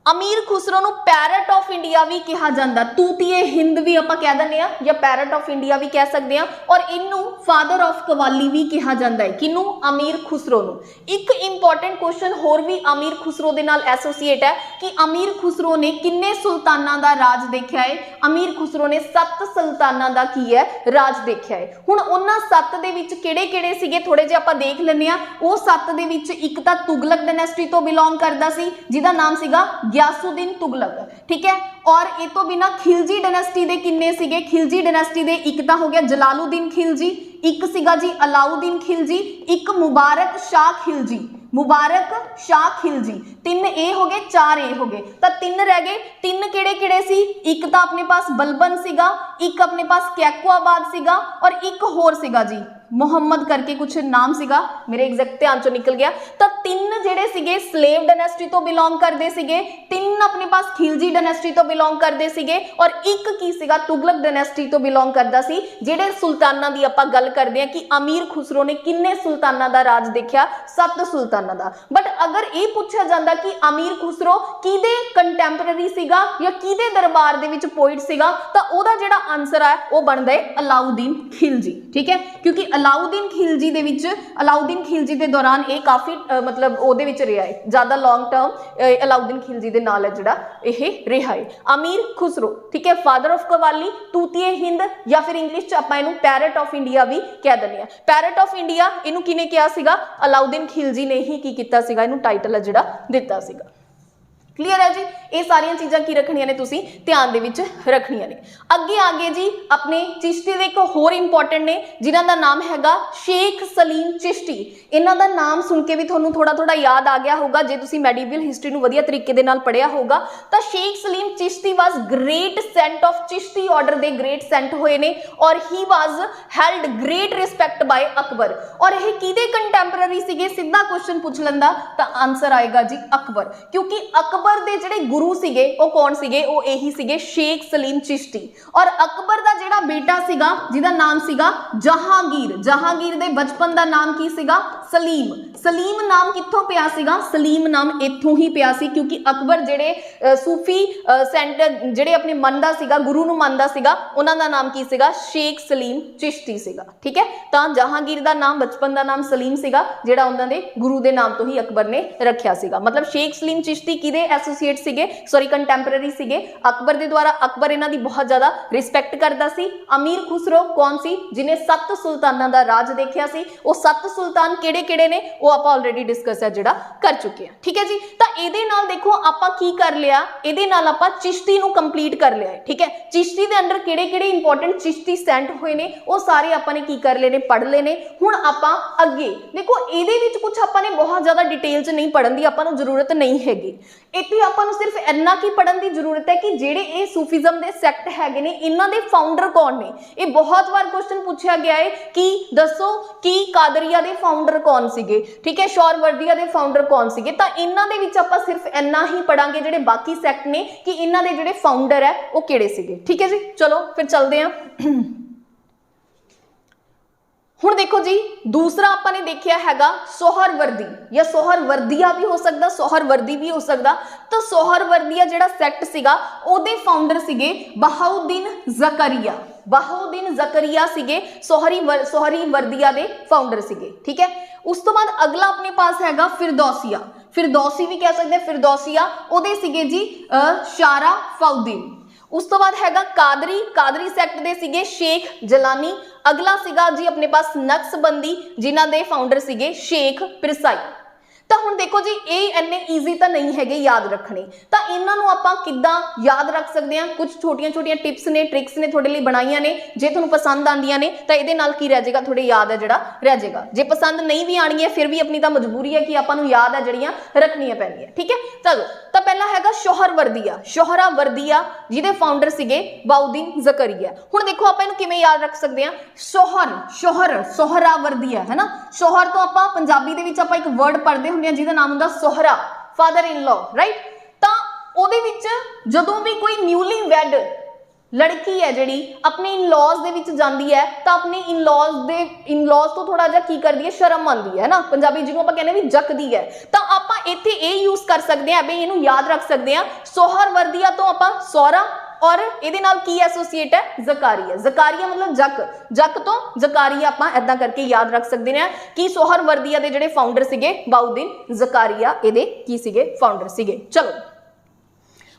अमीर खुसरो नूं पैरट ऑफ इंडिया भी कहा जाता, तूतीए हिंद भी आप कह दें या पैरट ऑफ इंडिया भी कह सकते हैं। और इनू फादर ऑफ कवाली भी कहा जाता है, किनू, अमीर खुसरो नूं। एक इंपॉर्टेंट क्वेश्चन होर भी अमीर खुसरो दे नाल एसोसीएट है कि अमीर खुसरो ने किन्ने सुल्ताना दा राज देखा है। अमीर खुसरो ने 7 सुल्ताना दा की है राज देखा है। हुण उन्हां 7 दे विच किहड़े-किहड़े सीगे थोड़े जे आपां देख लैंदे आ। वो 7 दे विच एक तां तुगलक डायनेस्टी तो बिलोंग करदा सी जिहदा नाम सीगा गयासुद्दीन तुगलक, ठीक है। और ये तो बिना खिलजी डायनेस्टी दे किन्ने सीगे, खिलजी डायनेस्टी दे एक तां हो गया जलालुद्दीन खिलजी, एक सीगा जी अलाउद्दीन खिलजी, एक मुबारक शाह खिलजी, मुबारक शाह खिलजी। 3 ए हो गए, 4 ए हो गए, तो 3 रह गए। 3 किहड़े-किहड़े सी, एक तो अपने पास बलबन सीगा, एक अपने पास कैकुआबाद सीगा, और एक होर सीगा जी मुहम्मद करके कुछ नाम सीगा, मेरे एग्जैक्ट ध्यान चों निकल गया। तो 3 जिहड़े सीगे स्लेव डायनेस्टी तो बिलोंग करते सीगे, 3 अपने पास खिलजी डायनेस्टी तो बिलोंग करते सीगे, और एक की सीगा तुगलक डायनेस्टी तो बिलोंग करता सी। जिहड़े सुल्ताना दी आपां गल करदे हां कि अमीर खुसरो ने किन्ने सुल्ताना दा राज देखा, 7 सुल्ताना दा। बट अगर ये पूछा जाता कि अमीर खुसरो किहदे कंटैंपररी सीगा या किहदे दरबार दे विच पोइट सीगा, तो ओहदा जिहड़ा आंसर है वो बनदा है अलाउद्दीन खिलजी, ठीक है। क्योंकि अलाउद्दीन खिलजी दे विच, अलाउद्दीन खिलजी दे दौरान ये काफ़ी मतलब ओहदे विच रहा है, ज़्यादा लॉन्ग टर्म अलाउद्दीन खिलजी दे नाल है जिहड़ा यह रहा है। अमीर खुसरो, ठीक है, फादर ऑफ कवाली, तूतीए हिंद, या फिर इंग्लिश च आपां इहनूं पैरट ऑफ इंडिया भी कह दिंदे आ। पैरट ऑफ इंडिया इहनूं किहने कहा सीगा, अलाउद्दीन खिलजी ने ही की कीता सीगा, इहनूं टाइटल है जिहड़ा दित्ता सीगा। क्लीयर है जी। ये सारिया चीज़ां की रखनिया ने तुसी ध्यान दे विच रखनिया ने। अगे आ गए जी अपने चिश्ती दे एक होर इंपॉर्टेंट ने जिन्हां दा नाम हैगा शेख सलीम चिश्ती। इन्हां दा नाम सुन के भी तुहानूं थोड़ा थोड़ा याद आ गया होगा जे तुसी मेडिवल हिस्ट्री नूं वधिया तरीके दे नाल पढ़िया होगा। तो Sheikh Salim Chishti was great saint of Chishti order दे ग्रेट सेंट होए ने और he was held great respect by Akbar. और यह किहदे कंटैंपररी सीगे, सीधा क्वेश्चन पूछ लंदा तो आंसर आएगा जी अकबर, क्योंकि अकबर दे जिहड़े गुरु सीगे वो कौन सीगे, वो यही सीगे शेख सलीम चिश्ती। और अकबर दा जिहड़ा बेटा सीगा जिहदा नाम सीगा जहांगीर, जहांगीर दे बचपन दा नाम की सीगा सलीम। सलीम नाम कित्थों पिया सीगा, सलीम नाम इत्थों ही पिया सी क्योंकि अकबर जिहड़े सूफी सेंटर जिहड़े अपने मनदा सीगा, गुरु नूं मनदा सीगा, उन्हां दा नाम की सीगा शेख सलीम चिश्ती सीगा। ठीक है, तां जहांगीर दा नाम बचपन दा नाम सलीम सीगा जिहड़ा उन्हां दे गुरु दे नाम तो ही अकबर ने रखिया सीगा। मतलब शेख सलीम चिश्ती किहदे एसोसीएट सीगे, सॉरी कंटैंपररी सीगे अकबर दे द्वारा। अकबर इन्हां दी बहुत ज़्यादा रिस्पैक्ट करदा सी। अमीर खुसरो कौन सी, जिन्हें 7 सुल्तानां दा राज देखिया सी, वो 7 सुल्तान किहड़े-किहड़े ने वो आपां ऑलरेडी डिस्कस है जिहड़ा कर चुके हैं। ठीक है जी, तो इहदे नाल देखो आपां की कर लिया, इहदे नाल आपां चिश्ती नूं कंप्लीट कर लिया है। ठीक है, चिश्ती दे अंडर किहड़े-किहड़े इंपॉर्टेंट चिश्ती सेंट होए ने वो सारे आपां ने की कर ले ने, पढ़ ले ने। हुण आपां अगे देखो इहदे विच कुछ आपां ने बहुत ज़्यादा डिटेल च नहीं पढ़न दी आपां नूं जरूरत नहीं हैगी। इत्थे आपां नूं सिर्फ इन्ना की पढ़न दी जरूरत है कि जिहड़े ये सूफीज़म दे सैक्ट हैगे ने इन्हां दे फाउंडर कौन ने। ये बहुत बार क्वेश्चन पूछा गया है कि दसो कि कादरिया दे फाउंडर कौन सीगे, ठीक है, शौरवर्दिया दे फाउंडर कौन सीगे। तां इन्हां दे विच आपां सिर्फ इन्ना ही पढ़ांगे जिहड़े बाकी सैक्ट ने कि इन्हां दे जिहड़े फाउंडर है वो किहड़े सीगे। ठीक है जी, चलो फिर चलते हैं। हुण देखो जी दूसरा आपां ने देखिया हैगा सोहरवर्दी या सोहरवर्दिया भी हो सकदा, सोहरवर्दी भी हो सकदा। तो सोहरवर्दिया जिहड़ा सैक्ट सीगा ओहदे फाउंडर सीगे बहाउद्दीन ज़करिया। बहाउद्दीन ज़करिया सीगे सोहरीवर्दिया दे फाउंडर सीगे। ठीक है, उस तो बाद अगला अपने पास हैगा फिरदौसिया, फिरदौसी भी कह सकते हैं, फिरदौसिया ओहदे सीगे जी शाराफउद्दीन। उस तो बाद हैगा कादरी, कादरी सैक्ट दे सीगे शेख जलानी। अगला सीगा जी अपने पास नक्शबंदी जिन्हां दे फाउंडर सीगे शेख पिरसाई। तो हुण देखो जी ये इन्ने ईजी तो नहीं है याद रखने, तो इन्हों आपां किद्दां याद रख सकते हैं। कुछ छोटिया छोटिया टिप्स ने ट्रिक्स ने थोड़े लिए बनाइया ने, जे तुहानूं पसंद आंदियां ने तो ये नाल की रह जाएगा, थोड़े याद है जिहड़ा रह जाएगा। जे पसंद नहीं भी आनी है फिर भी अपनी तो मजबूरी है कि आपां नूं याद है जिहड़ियां रखनियां पैंदियां। ठीक है, चलो तो पहला हैगा शोहरवर्दिया, शोहरावर्दिया जिहदे फाउंडर सीगे बहाउद्दीन ज़करिया। हुण देखो आपां इहनूं किवें याद रख सकते हैं, सोहरावर्दिया है ना। सोहर तो आपां पंजाबी दे विच आपां एक वर्ड पढ़दे हुंदे जिहदा नाम हुंदा Sohra, father in law, right. तो उहदे विच जदों भी कोई न्यूली वैड लड़की है जिहड़ी अपने इन लॉज दे विच जांदी है तो अपने इन लॉज तो थोड़ा जिहा की करदी है, शर्म आंदी है ना, पंजाबी जिहनूं आपां कहने भी जकदी है। तो आपां इत्थे ये यूज कर सकते हैं, बई इहनूं याद रख सकते हैं। सोहरवर्दिया तो आपां सोहरा और इहदे नाल की एसोसीएट है ज़कारिया, ज़कारिया मतलब जक, जक तो ज़कारिया आपां इदां करके याद रख सकते हैं कि सोहरवर्दिया दे जिहड़े फाउंडर सीगे बहाउद्दीन ज़कारिया इहदे की सीगे फाउंडर सीगे। चलो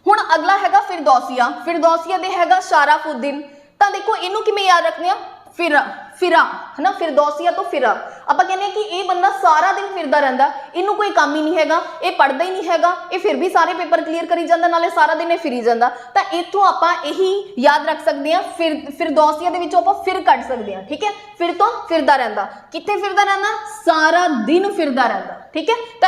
हुण अगला हैगा फिरदौसिया, फिरदौसिया दे हैगा शाराफउद्दीन। तो देखो इनू किवें याद रखने, फिरा है ना, फिरदौसिया तो फिरा। आप कहने कि ये बंदा सारा दिन फिरदा रहिंदा, इनू कोई काम ही नहीं हैगा, ये पढ़दा ही नहीं हैगा, ये फिर भी सारे पेपर क्लीयर करी जांदा, नाले सारा दिन ये फिरी जांदा। तो इत्थों आपां यही याद रख सकते हैं, फिरदौसिया दे विचों आपां फिर कढ सकते हैं। ठीक है, फिर तो फिरदा रहिंदा, कित्थे फिरदा रहिंदा, सारा दिन फिरदा रहिंदा। ठीक है, तो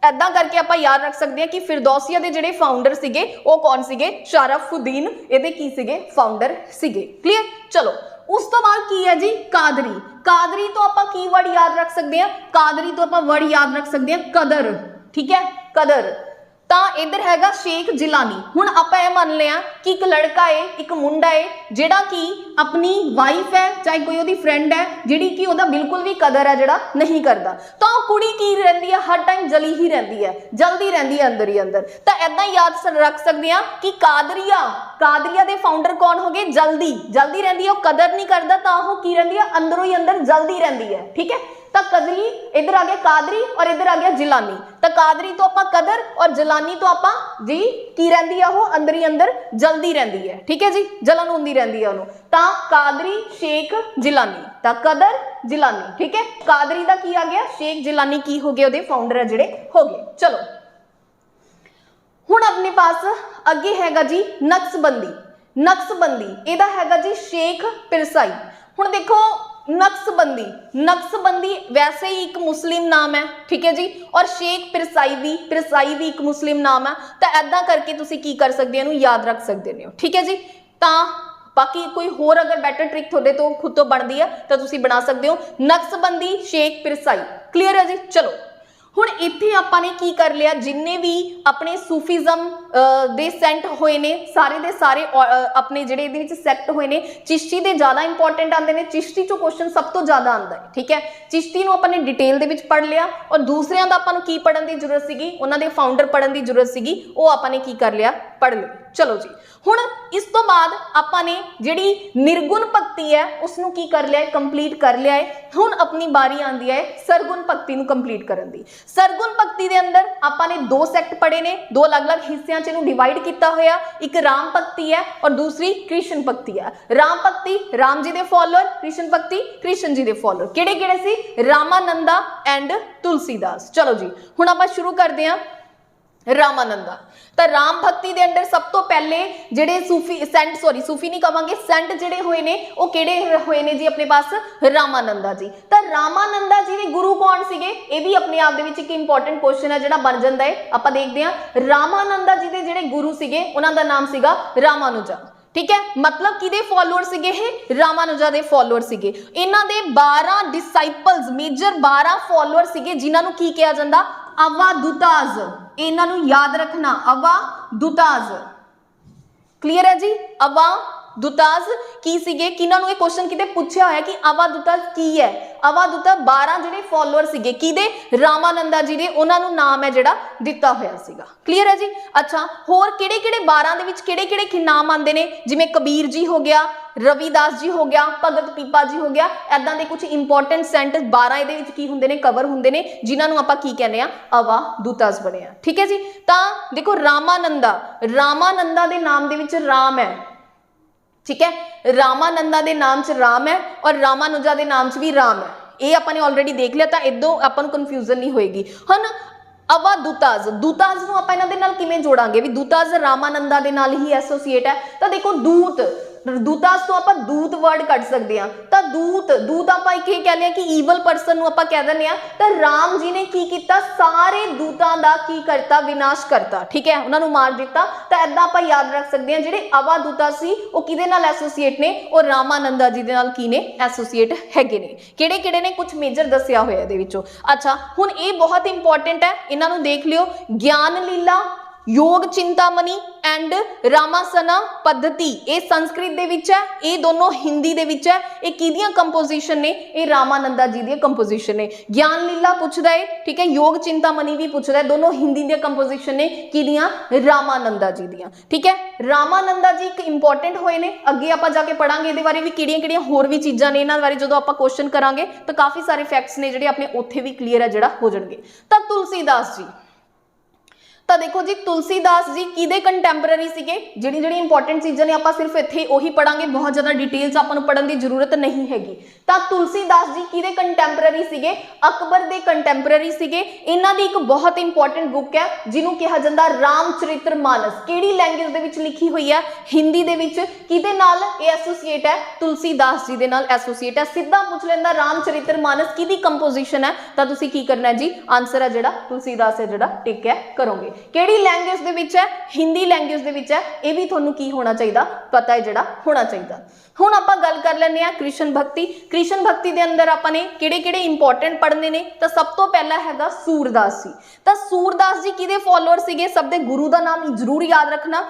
ऐदा करके आप याद रख सकते हैं कि फिरदौसिया के जिहड़े फाउंडर सीगे वो कौन सीगे, शाराफउद्दीन इहदे की सीगे फाउंडर सीगे। क्लीयर, चलो उस तो बाद की है जी कादरी। कादरी तो आप की वर्ड याद रख सकते हैं, कादरी तो आप वर्ड याद रख सकते हैं कदर। ठीक है, कदर। तो इधर हैगा शेख जिलानी। हुण आपां इह मान लिया कि एक लड़का है, एक मुंडा है जिहड़ा कि अपनी वाइफ है चाहे कोई उहदी फ्रेंड है जिहड़ी कि उहदा बिल्कुल भी कदर है जिहड़ा नहीं करदा, तो कुड़ी की रहिंदी है, हर टाइम जली ही रहिंदी है, जल्दी रहिंदी है अंदर ही अंदर। तो इदां याद रख सकते हैं कि कादरिया दे फाउंडर कौन हो गए, जल्दी रहिंदी है, वो कदर नहीं करदा, तो वो की रहिंदी है अंदरों ही अंदर जल्दी रहिंदी है। ठीक है, तो कदरी इधर आ गया कादरी और इधर आ गया जिलानी। तो कादरी तो आप कदर और जिलानी तो आप जी की रहिंदी है, वो अंदर ही अंदर जल्दी रहिंदी है। ठीक है जी, जलन होंदी रहिंदी है उन्होंने। तो कादरी शेख जिलानी, तो कदर जिलानी। ठीक है, कादरी का की आ गया, शेख जिलानी की हो गए, उहदे फाउंडर है जिहड़े हो गए। चलो हुण अगला हैगा फिरदौसिया। फिरदौसिया दे हैगा शाराफउद्दीन। तो देखो इनू किवें याद रखने, फिरदौसिया तो फिरा है ना, फिरदौसिया तो फिरा। आप कहने कि ये बंदा सारा दिन फिरदा रहिंदा, इनू कोई काम ही नहीं हैगा, ये पढ़दा ही नहीं हैगा, ये फिर भी सारे पेपर क्लीयर करी जांदा, नाले सारा दिन ये फिरी जांदा। तो इत्थों आपां यही याद रख सकते हैं कि हुण अपने पास अगे हैगा जी नक्शबंदी। नक्शबंदी इहदा हैगा जी शेख पिरसाई। हुण देखो नक्शबंदी, नक्शबंदी वैसे ही एक मुस्लिम नाम है, ठीक है जी, और शेख पिरसाई भी एक मुस्लिम नाम है। तो ऐदा करके तुसी की कर सकते हो, याद रख सकते हो, ठीक है जी। तो बाकी कोई होर अगर बैटर ट्रिक थोड़े तो खुद तो बनती है तो तुसी बना सकते हो। नक्शबंदी शेख पिरसाई, क्लीयर है जी। चलो हुण इत्थे आपां ने की कर लिया, जिन्ने भी अपने सूफीज़म दे सेंट होए ने सारे दे सारे अपने जिहड़े इहदे विच सैक्ट होए ने, चिश्ती दे ज़्यादा इंपॉर्टेंट आते हैं। चिश्ती चों क्वेश्चन सब तो ज़्यादा आता है, ठीक है। चिश्ती नूं आपां ने डिटेल दे विच पढ़ लिया, और दूसरिਆਂ दा आपां नूं की पढ़न की जरूरत सीगी, उन्हां दे फाउंडर पढ़न की जरूरत सीगी, वो आपां ने की कर लिया, पढ़ लिया। चलो जी हुण इस तो बाद आपां ने जिहड़ी निर्गुण भगती है उसनूं की कर लिया, कंप्लीट कर लिया है। हुण अपनी बारी आंदी है सरगुण भगती नूं कंप्लीट करन दी। सरगुण भगती दे अंदर आपां ने दो सैक्ट पढ़े ने, दो अलग-अलग हिस्सिਆਂ च इहनूं डिवाइड किया होया। एक राम भगती है और दूसरी कृष्ण भगती है। राम भगती राम जी दे फॉलोअर, कृष्ण भगती कृष्ण जी दे फॉलोअर। किहड़े-किहड़े सी? रामानंदा एंड तुलसीदास। चलो जी हुण आपां शुरू करदे हां रामानंदा। तो राम भक्ति दे अंदर सब तो पहले जिहड़े सूफी सेंट, सूफी नहीं कहांगे, सेंट जिहड़े होए ने वो किहड़े होए ने जी अपने पास? रामानंदा जी। तो रामानंदा जी दे गुरु कौन सीगे? ये भी अपने आप दे विच एक इंपॉर्टेंट क्वेश्चन है जिहड़ा बन जांदा है। आपां देखदे हां रामानंदा जी दे जिहड़े गुरु सीगे उन्हां दा नाम सीगा रामानुजा, ठीक है। मतलब किहदे फॉलोअर सीगे? ये रामानुजा दे फॉलोअर सीगे। इन्हां दे 12 डिसाइपल्स, मेजर 12 फॉलोअर सीगे, जिन्हां नूं की कहा जांदा? अवादुताज। इन्हां नूं याद रखना, अवादुताज, क्लीयर है जी। अवादुताज की सीगे? किन्हां नूं ये क्वेश्चन किते पूछया होया कि अवादुताज की है? अवादुता 12 जिहड़े फॉलोअर सीगे किहदे? रामानंदा जी दे, उन्हां नूं नाम है जिहड़ा दिता होया सीगा, क्लीयर है जी। अच्छा होर किहड़े-किहड़े 12 दे विच किहड़े-किहड़े नाम आंदे ने? जिवें कबीर जी हो गया, रविदास जी हो गया, भगत पीपा जी हो गया, ऐदां दे कुछ इंपॉर्टेंट सेंट 12 इहदे विच की हुंदे ने, कवर हुंदे ने, जिन्हां नूं आपां की कहने आ? अवादुताज बने आ, ठीक है जी। तां देखो रामानंदा, रामानंदा दे नाम दे विच राम है, ठीक है। रामानंदा दे नाम च राम है और रामानुजा दे नाम च भी राम है। ये आपने ऑलरेडी देख लिया, तो इदों आपां नूं कन्फ्यूजन नहीं होएगी। हुण अवादुताज, दूताज नूं आपां इन्हां दे नाल किवें जोड़ांगे? भी दूताज रामानंदा दे नाल ही एसोसीएट है। तो देखो दूत, दूताज तो आपां दूत वर्ड कट सकते हैं। तो दूत आपां एक कह लिया कि ईवल परसन नूं आपां कह दिंदे आ। तो राम जी ने की कीता? सारे दूतां दा की करता? विनाश करता, ठीक है, उन्हां नूं मार दिता। तो ऐदां आपां याद रख सकते हैं जिहड़े अवादुता सी वो किहदे नाल एसोसीएट ने? और रामानंदा जी दे नाल की ने? एसोसीएट हैगे ने। किहड़े-किहड़े ने? कुछ मेजर दस्सिया होया इहदे विचों। अच्छा हुण ये बहुत इंपॉर्टेंट है, इन्हां नूं देख लियो। ज्ञान लीला, योग चिंतामणि एंड रामासना पद्धति, ये संस्कृत दे विच है, ये दोनों हिंदी दे विच है। ये किहदियां कंपोजिशन ने? ये रामानंदा जी दी कंपोजिशन ने। ज्ञान लीला पूछदा है, ठीक है, योग चिंतामणि भी पूछदा है, दोनों हिंदी दी कंपोजिशन ने, किहदियां? रामानंदा जी दियां, ठीक है। रामानंदा जी एक इंपॉर्टेंट होए ने, अगे आपां जाके पढ़ांगे इहदे बारे भी किहड़ियां-किहड़ियां होर भी चीज़ां ने, इन्हां बारे जदों आपां क्वेश्चन करांगे तो काफ़ी सारे फैक्ट्स ने जिहड़े अपने उत्थे भी क्लीयर है जिहड़ा हो जाणगे। तां तुलसीदास जी, तो देखो जी तुलसीदास जी किहदे कंटैंपररी सीगे? जिहड़ी इंपॉर्टेंट चीज़ां ने आपां सिर्फ इत्थे ओही पढ़ांगे, बहुत ज़्यादा डिटेल्स आपां नूं पढ़न की जरूरत नहीं हैगी। तां तुलसीदास जी किहदे कंटैंपररी सीगे? अकबर दे कंटैंपररी सीगे। इन्हां दी एक बहुत इंपॉर्टेंट बुक है जिन्हों कहा जाता रामचरितमानस। किहड़ी लैंग्वेज दे विच लिखी हुई है? हिंदी दे विच। किहदे नाल ये एसोसीएट है? तुलसीदास जी दे नाल एसोसीएट है। सीधा पूछ लैंदा रामचरितमानस किहदी कंपोजिशन है? तां तुसीं की करना है जी? आंसर है जिहड़ा तुलसीदास है जिहड़ा टिक है करोगे। केड़ी लैंग्वेज दे विच है? हिंदी लैंग्वेज दे विच है। ये भी तुहानूं की होना चाहिए? पता है जिहड़ा होना चाहिए। हुण आपां गल कर लैंदे आ कृष्ण भक्ति। कृष्ण भक्ति दे अंदर आपां ने किहड़े-किहड़े इंपॉर्टेंट पढ़ने ने? तो सब तो पहला हैगा सूरदास जी। तो सूरदास जी किहदे फॉलोअर सीगे? सब दे गुरु दा नाम जरूर याद रखना।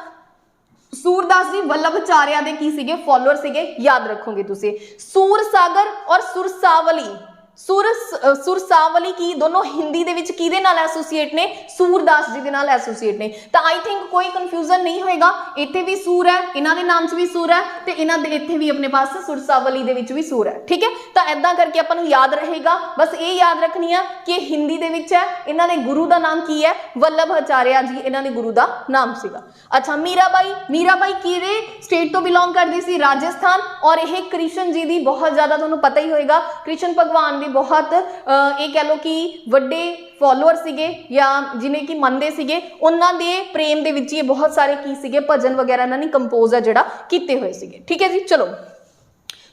सूरदास जी वल्लभाचार्य दे की सीगे? फॉलोअर सीगे, याद रखोगे तुसीं। सूरसागर और सुरसावली, सुरसावली की दोनों हिंदी दे विच किहदे नाल एसोसीएट ने? सूरदास जी दे नाल एसोसीएट ने। तो आई थिंक कोई कन्फ्यूजन नहीं होएगा। इत्थे भी सूर है, इन्हां दे नाम च भी सूर है, ते इन्हां दे इत्थे भी अपने पास सुरसावली दे विच भी सूर है, ठीक है। तो ऐदां करके आपां नूं याद रहेगा। बस ये याद रखनी है कि हिंदी दे विच है, इन्हां दे गुरु दा नाम की है? वल्लभाचार्य जी इन्हां दे गुरु दा नाम सीगा। अच्छा मीराबाई, मीराबाई किहड़े स्टेट तो बिलोंग करदी सी? राजस्थान। और यह कृष्ण जी दी बहुत ज्यादा तुहानूं पता ही होएगा, कृष्ण भगवान ਦੇ ਬਹੁਤ ਇਹ कह लो कि ਵੱਡੇ फॉलोअर ਸੀਗੇ ਜਾਂ ਜਿਨੇ ਕਿ ਮੰਨਦੇ ਸੀਗੇ ਉਹਨਾਂ ਦੇ ਪ੍ਰੇਮ ਦੇ ਵਿੱਚ ਇਹ बहुत सारे की ਸੀਗੇ ਭਜਨ वगैरह ਇਹਨਾਂ ਨੇ ਕੰਪੋਜ਼ ਆ ਜਿਹੜਾ ਕੀਤੇ ਹੋਏ ਸੀਗੇ। ठीक है जी। चलो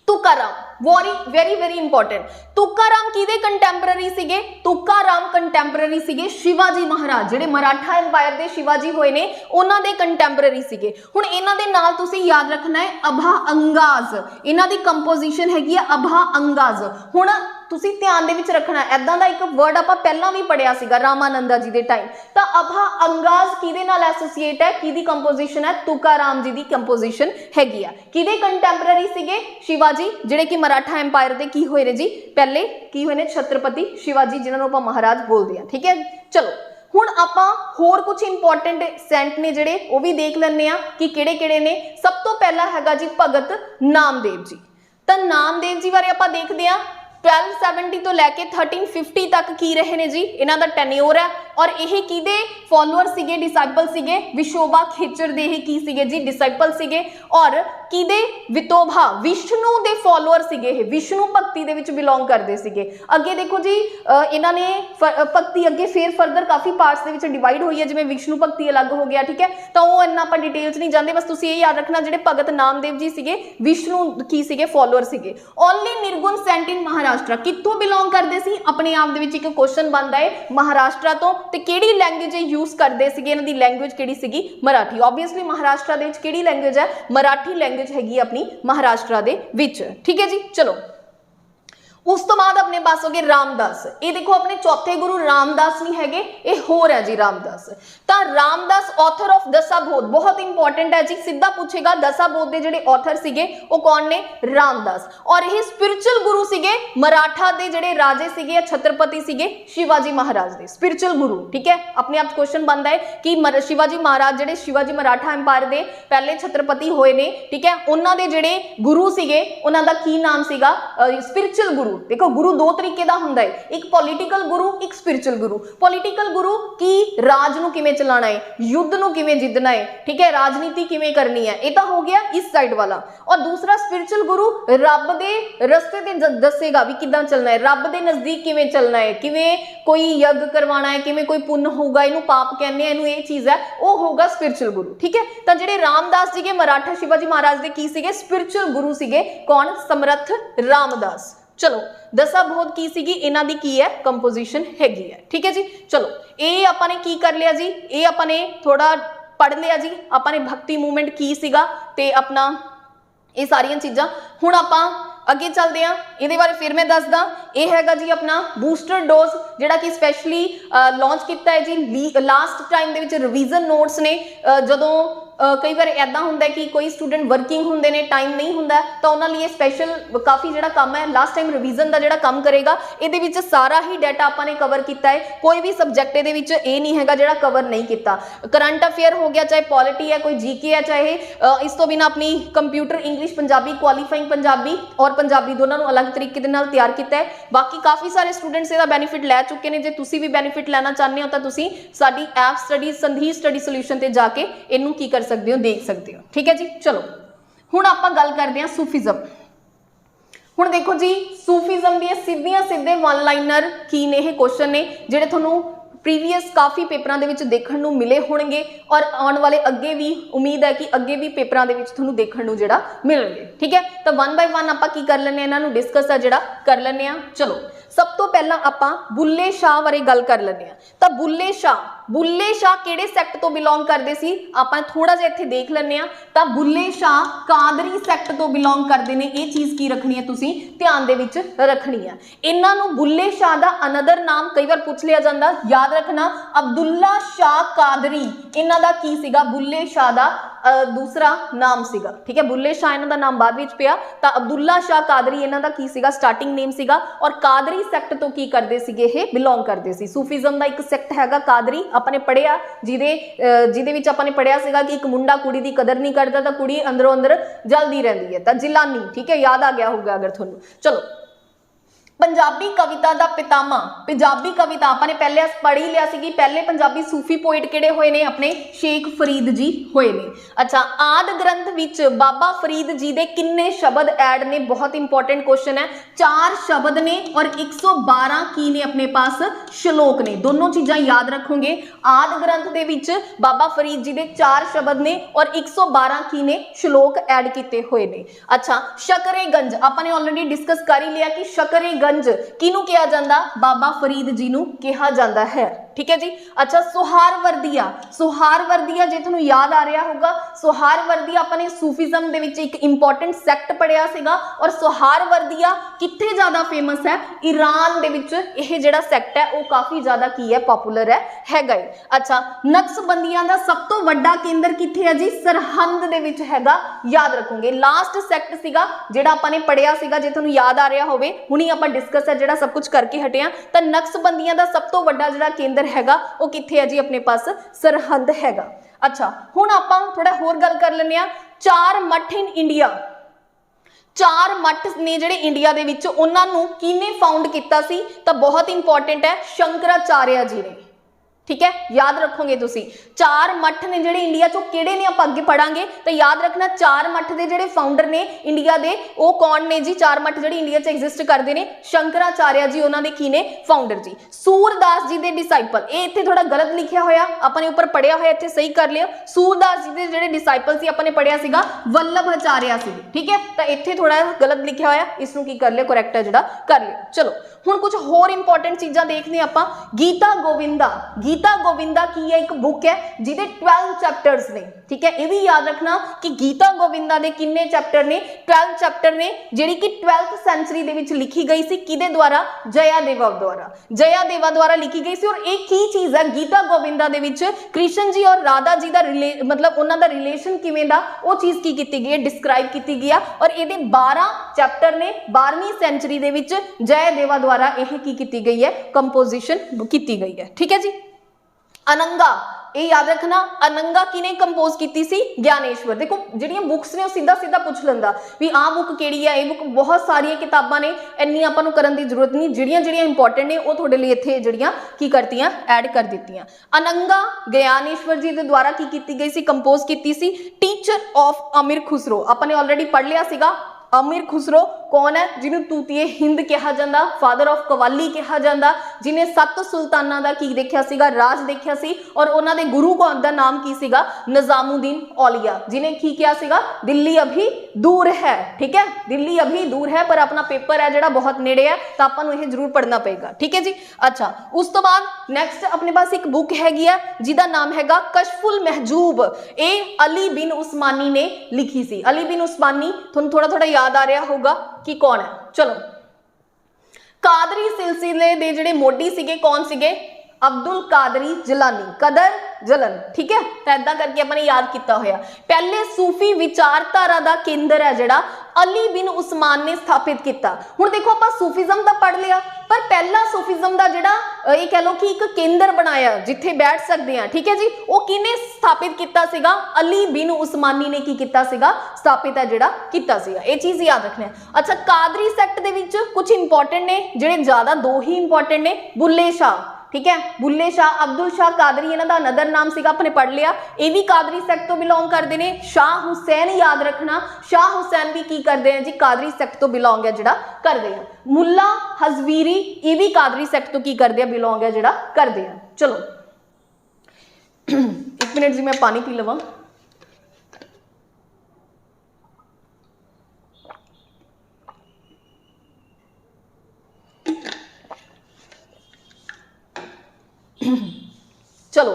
Tukaram very very important. Tukaram किदे कंटैंपररी सीगे? तुकाराम कंटैंपररी सीगे शिवाजी महाराज जिहड़े मराठा एम्पायर दे शिवाजी होए ने उन्हां दे कंटैंपररी सीगे। हुण इन्हां दे नाल तुसीं याद रखना है अभा अंगाज, इन्हां दी कंपोजिशन हैगी है अभा अंगाज। हुण तुसीं ध्यान दे विच रखना ऐदां दा एक वर्ड आपां पहलां भी पढ़िया सीगा रामानंदा जी दे टाइम। तां अभा अंगाज किहदे नाल एसोसीएट है, किहदी कंपोजिशन है? तुकाराम जी दी कंपोजिशन हैगी है। किहदे कंटैंपररी सीगे? शिवाजी जिहड़े कि मराठा एम्पायर दे की होए ने जी पहले की होए ने छत्रपति शिवाजी जिन्हां नूं आपां महाराज बोलदे हां। ठीक है। चलो हुण आपां होर कुछ इंपॉर्टेंट सेंट ने जिहड़े वो भी देख लैंदे आ कि किहड़े-किहड़े ने। सब तो पहला हैगा जी भगत नामदेव जी। तां नामदेव जी बारे आपां देखदे आ 1270 तो लैके 1350 तक की रहे ने जी, इन्हां दा टेन्योर है। और यह किहदे फॉलोअर सीगे, डिसाइपल सीगे? विशोबा खेचर दे की सीगे जी डिसाइपल सीगे। और किहदे? वितोबा विष्णु दे फॉलोअर सीगे, विष्णु भगती दे विच बिलोंग करदे सीगे। अगे देखो जी इन्हां ने भगती अगे फिर फर्दर काफ़ी पार्ट्स दे विच डिवाइड हुई है, जिवें विष्णु भगती अलग हो गया। ठीक है। तो वो इन्ना आपां डिटेल च नहीं जांदे, बस तुसीं ये याद रखना जिहड़े भगत नामदेव जी सीगे विष्णु की सीगे फॉलोअर सीगे। ओनली निर्गुण सेंट इन महाराष्ट्र कित्थों बिलोंग करदे सी? अपने आप दे विच एक क्वेश्चन बनदा है महाराष्ट्र तो ते किहड़ी लैंग्वेज यूज करदे सीगे? इन्हां दी लैंग्वेज किहड़ी सीगी? मराठी। ऑब्वियसली महाराष्ट्र दे विच किहड़ी लैंग्वेज है? मराठी लैंग्वेज हैगी अपनी महाराष्ट्र दे विच। ठीक है जी। चलो उस तो बाद अपने पास हो गए रामदास। ये देखो अपने चौथे गुरु रामदास नहीं हैगे, ये होर है जी रामदास। तो रामदास ऑथर ऑफ दशाबोध बहुत इंपॉर्टेंट है जी, सीधा पूछेगा दशाबोध के जिहड़े ऑथर सीगे वो कौन ने? रामदास। और ये स्पिरिचुअल गुरु सीगे मराठा दे जिहड़े राजे सीगे छत्रपति सीगे शिवाजी महाराज दे स्पिरिचुअल गुरु। ठीक है। अपने आप क्वेश्चन बनता है कि शिवाजी महाराज जिहड़े शिवाजी मराठा एम्पायर दे पहले छत्रपति होए ने। ठीक है। उन्हां दे जिहड़े गुरु सीगे उन्हां दा की नाम सीगा? स्पिरिचुअल गुरु। देखो गुरु दो तरीके का हुंदा है, एक पॉलिटिकल गुरु एक स्पिरिचुअल गुरु। पॉलिटिकल गुरु की राज नूं किवें चलाना है, युद्ध नूं किवें जितना है। ठीक है। राजनीति किवें करनी है, ये तो हो गया इस साइड वाला। और दूसरा स्पिरिचुअल गुरु रब दे रस्ते ते दसेगा भी किदां चलना है, रब दे नजदीक किवें चलना है, किवें कोई यज्ञ करवाना है, किवें कोई पुण्य होगा, इनू पाप कहने हैं, इनू ये चीज है, वो होगा स्पिरिचुअल गुरु। ठीक है। तो जिहड़े रामदास जी के मराठा शिवाजी महाराज दे की सीगे? स्पिरिचुअल गुरु सीगे। कौन? समर्थ रामदास। चलो दशाबोध की सीगी? इन्हां दी की है? कंपोजिशन हैगी है। ठीक है जी। चलो ये आपां ने की कर लिया जी, ये आपां ने थोड़ा पढ़ लिया जी, आपां ने भक्ति मूवमेंट की सीगा ते अपना ये सारियां चीज़ां। हुण आपां अगे चलते हैं, ये बारे फिर मैं दसदा। यह हैगा जी अपना बूस्टर डोज जिहड़ा कि स्पैशली लॉन्च किया है जी लास्ट टाइम दे विच रिवीजन नोट्स ने जदों कई बार ऐदा हुंदा है कि कोई स्टूडेंट वर्किंग हुंदे ने, टाइम नहीं हुंदा, तो उन्हां लई स्पैशल काफ़ी जिहड़ा काम है लास्ट टाइम रिवीजन का जिहड़ा काम करेगा इहदे विच सारा ही डाटा आपां ने कवर किया है। कोई भी सबजैक्ट इहदे विच ये नहीं हैगा जिहड़ा कवर नहीं किया। करंट अफेयर हो गया, चाहे पॉलिटी है, कोई जीके है, चाहे इस तो बिना अपनी computer English Punjabi qualifying Punjabi और पंजाबी दोनों नूं अलग तरीके दे नाल तैयार किया है। बाकी काफ़ी सारे स्टूडेंट्स इसदा बेनीफिट लै चुके हैं। जे तुसीं भी बेनीफिट लेना चाहते हो तो तुसीं साडी ऐप स्टडी संधी स्टडी सोल्यूशन ते जाके इनू की कर सकते हो, देख सकते हो। ठीक है जी। चलो हुण आपां गल करते हैं सूफीज़म। हुण देखो जी सूफीज़म दी सीधियां सीधे वन लाइनर की ने ये क्वेश्चन ने जिहड़े तुहानूं प्रीवियस काफ़ी पेपरां दे विच देखण नूं मिले होणगे और आउण वाले अगे भी उम्मीद है कि अगे भी पेपरां दे विच तुहानूं देखण नूं जिहड़ा मिलणगे। ठीक है। तो वन बाय वन आपां की कर लैंदे इन्हां नूं डिस्कस है जिहड़ा कर लैंदे आ। चलो सब तो पहला आपां बुल्ले शाह बारे गल कर लैंदे आ। तो बुल्ले शाह किहड़े सैक्ट तो बिलोंग करदे सी? आपां थोड़ा जिहा इत्थे देख लैंदे आ। तो बुल्ले शाह कादरी सैक्ट तो बिलोंग करदे ने। ये चीज़ की रखनी है तुसीं ध्यान दे विच रखनी है। इन्हां नूं बुल्ले शाह दा अनदर नाम कई बार पूछ लिया जांदा, याद रखना अब्दुल्ला शाह कादरी इन्हां दा की सीगा? बुल्ले शाह दा दूसरा नाम सीगा। ठीक है। बुल्ले शाह इन्हां दा नाम बाद विच पिया, तो अब्दुल्ला शाह कादरी इन्हां दा की सीगा? स्टार्टिंग नेम सीगा। और कादरी सैक्ट तो की करते सीगे? ये बिलोंग करते सी। सूफीज़म का एक सैक्ट हैगा कादरी, अपने पढ़िया जिहदे विच अपने पढ़िया सीगा कि एक मुंडा कुड़ी की कदर नहीं करता तो कुड़ी अंदरों अंदर जलदी रहिंदी है, तो जिलानी। ठीक है। याद आ गया होगा अगर तुहानूं। चलो पंजाबी कविता दा पितामा, पंजाबी कविता आपने पहले पढ़ी लिया सी, पहले पंजाबी सूफी पोइट किहड़े होए ने अपने शेख फरीद जी होए ने। अच्छा, आदि ग्रंथ विच बाबा फरीद जी दे किन्ने शब्द ऐड ने, बहुत इंपॉर्टेंट क्वेश्चन है। 4 शब्द ने और 112 की ने अपने पास श्लोक ने, दोनों चीज़ां याद रखोगे। आदि ग्रंथ दे विच बाबा फरीद जी दे 4 शब्द ने और 112 की ने श्लोक ऐड किए हुए ने। अच्छा, शकरेगंज आपने ऑलरेडी डिस्कस कर ही लिया कि शकरेगंज किनू कहा जाता, बाबा फरीद जी नू कहा जाता है, ठीक है जी। अच्छा, सुहारवर्दिया, सुहारवर्दिया जे तुहानू याद आ रहा होगा, सुहारवर्दिया अपने सूफीज़म दे विच एक इंपॉर्टेंट सैक्ट पढ़िया सीगा और सुहारवर्दिया कित्थे ज़्यादा फेमस है, ईरान दे विच यह जिहड़ा सैक्ट है वो काफ़ी ज़्यादा की है पॉपुलर हैगा। अच्छा, नक्शबंदियां दा सब तो वड्डा केंद्र कित्थे है जी, सरहंद दे विच हैगा, याद रखोगे। लास्ट सैक्ट सीगा जिहड़ा आपां ने पढ़िया सीगा, जे तुहानू याद आ रहा होवे, हुणी आपां डिस्कस है जिहड़ा सब कुछ करके हटे हां, तां नक्शबंदियां दा सब तो वड्डा जिहड़ा केंद्र हैगा वो कित्थे है जी, अपने पास सरहंद हैगा। अच्छा, हुण आपां थोड़ा होर गल कर लैंदे हां। 4 मठ इन इंडिया, 4 मठ ने जिहड़े इंडिया दे विच, उन्हां नूं किहने फाउंड कीता सी, तां बहुत इंपॉर्टेंट है, शंकराचार्य जी ने, ठीक है, याद रखोगे तुसी। 4 मठ ने जिहड़े इंडिया चो किहड़े ने, आपां अगे पढ़ांगे, तो याद रखना 4 मठ दे जिहड़े फाउंडर ने इंडिया दे वो कौन ने जी, 4 मठ जिहड़े इंडिया च एग्जिस्ट करते हैं, शंकराचार्य जी उन्हां दे की ने फाउंडर जी। सूरदास जी दे डिसाइपल, ये इत्थे थोड़ा गलत लिखिया होया, अपने ऊपर पढ़िया होया, इत्थे सही कर लियो। सूरदास जी दे जिहड़े डिसाइपल सी अपने पढ़िया सीगा वल्लभाचार्य सी, ठीक है, तो इत्थे थोड़ा गलत लिखिया होया, इसनूं की कर लियो, करैक्ट है जिहड़ा कर लियो। चलो हुण कुछ होर इंपॉर्टेंट चीज़ां देखने आपां। गीता गोविंदा, गीता गोविंदा की है एक बुक है जिहदे 12 चैप्टर्स ने, ठीक है, ये भी याद रखना कि गीता गोविंदा दे किन्ने चैप्टर ने, 12 चैप्टर ने, जिहड़ी कि 12th सेंचुरी दे विच लिखी गई सी, किहदे द्वारा, जयादेवा द्वारा, जयादेवा द्वारा लिखी गई सी। और एक ही चीज़ है गीता गोविंदा दे विच, कृष्ण जी और राधा जी का मतलब उन्हां दा रिलेशन किवें दा, वो चीज़ की कीती गई है, डिस्क्राइब की गई है। और ये 12 चैप्टर ने, 12वीं सेंचुरी दे विच जयदेवा द्वारा यह की गई है, कंपोजिशन की गई है, ठीक है जी। अनंगा, ये याद रखना, अनंगा किने कंपोज की सी, ज्ञानेश्वर। देखो जिहड़ियां बुक्स ने सीधा सीधा पूछ लंदा भी आ बुक किहड़ी है, ये बुक बहुत सारिया किताबां ने, इन्नी आपां नूं करन दी जरूरत नहीं, जिहड़ियां जिहड़ियां इंपॉर्टेंट ने वो तुहाडे लई इत्थे जिहड़ियां की करतियां ऐड कर दित्तियां। अनंगा ज्ञानेश्वर जी दे द्वारा की गई सी, कंपोज की सी। टीचर ऑफ अमीर खुसरो, आपां ने ऑलरेडी पढ़ लिया सीगा। अमीर खुसरो कौन है, जिन्होंने तूतीए हिंद कहा जाता, फादर ऑफ कवाली कहा जाता, जिन्हें 7 सुल्ताना का की देखा सीगा, राज देखा सी। और उन्होंने गुरु कौन का नाम की सीगा, निजामुद्दीन औलिया, जिन्हें की किया सीगा, दिल्ली अभी दूर है, ठीक है, दिल्ली अभी दूर है, पर अपना पेपर है जिहड़ा बहुत नेड़े है, तो आपां नूं इह जरूर पढ़ना पेगा, ठीक है जी। अच्छा, उस तो बाद नैक्सट अपने पास एक बुक हैगी है जिहदा नाम हैगा कशफुल महजूब, ये अली बिन उस्मानी ने लिखी सी। अली बिन उस्मानी तुहानूं थोड़ा थोड़ा याद आ रहा होगा कि कौन है। चलो, कादरी सिलसिले दे जिहड़े मोडी सीगे कौन सीगे, अब्दुल कादरी जिलानी, कदर जलन, ठीक है, तो इदा करके अपने याद किया होया। पहले सूफी विचारधारा का केंद्र है जिहड़ा अली बिन उस्मान ने स्थापित किया। हुण देखो आप सूफीज़म का पढ़ लिया, पर पहला सूफीज़म का जिहड़ा ये कह लो कि एक केंद्र बनाया जिथे बैठ सकते हैं, ठीक है जी, वो किने स्थापित किया सीगा, अली बिन उस्मानी ने की किया सीगा, स्थापित है जिहड़ा किया सीगा, ये चीज़ याद रखना है। अच्छा, कादरी सैक्ट दे विच कुछ इंपॉर्टेंट ने जिहड़े ज़्यादा 2 ही इंपॉर्टेंट ने, बुल्ले शाह, ठीक है, बुल्ले शाह, अब्दुल शाह कादरी इन्हां दा अनदर नाम सीगा, अपने पढ़ लिया, ये भी कादरी सैक्ट तो बिलोंग करते हैं। शाह हुसैन याद रखना, शाह हुसैन भी की करते हैं जी, कादरी सैक्ट तो बिलोंग है जिहड़ा करते हैं। मुल्ला हजवीरी, ये भी कादरी सैक्ट तो की करते हैं, बिलोंग है जिहड़ा करते हैं। चलो 1 मिनट जी मैं पानी पी लवां। चलो,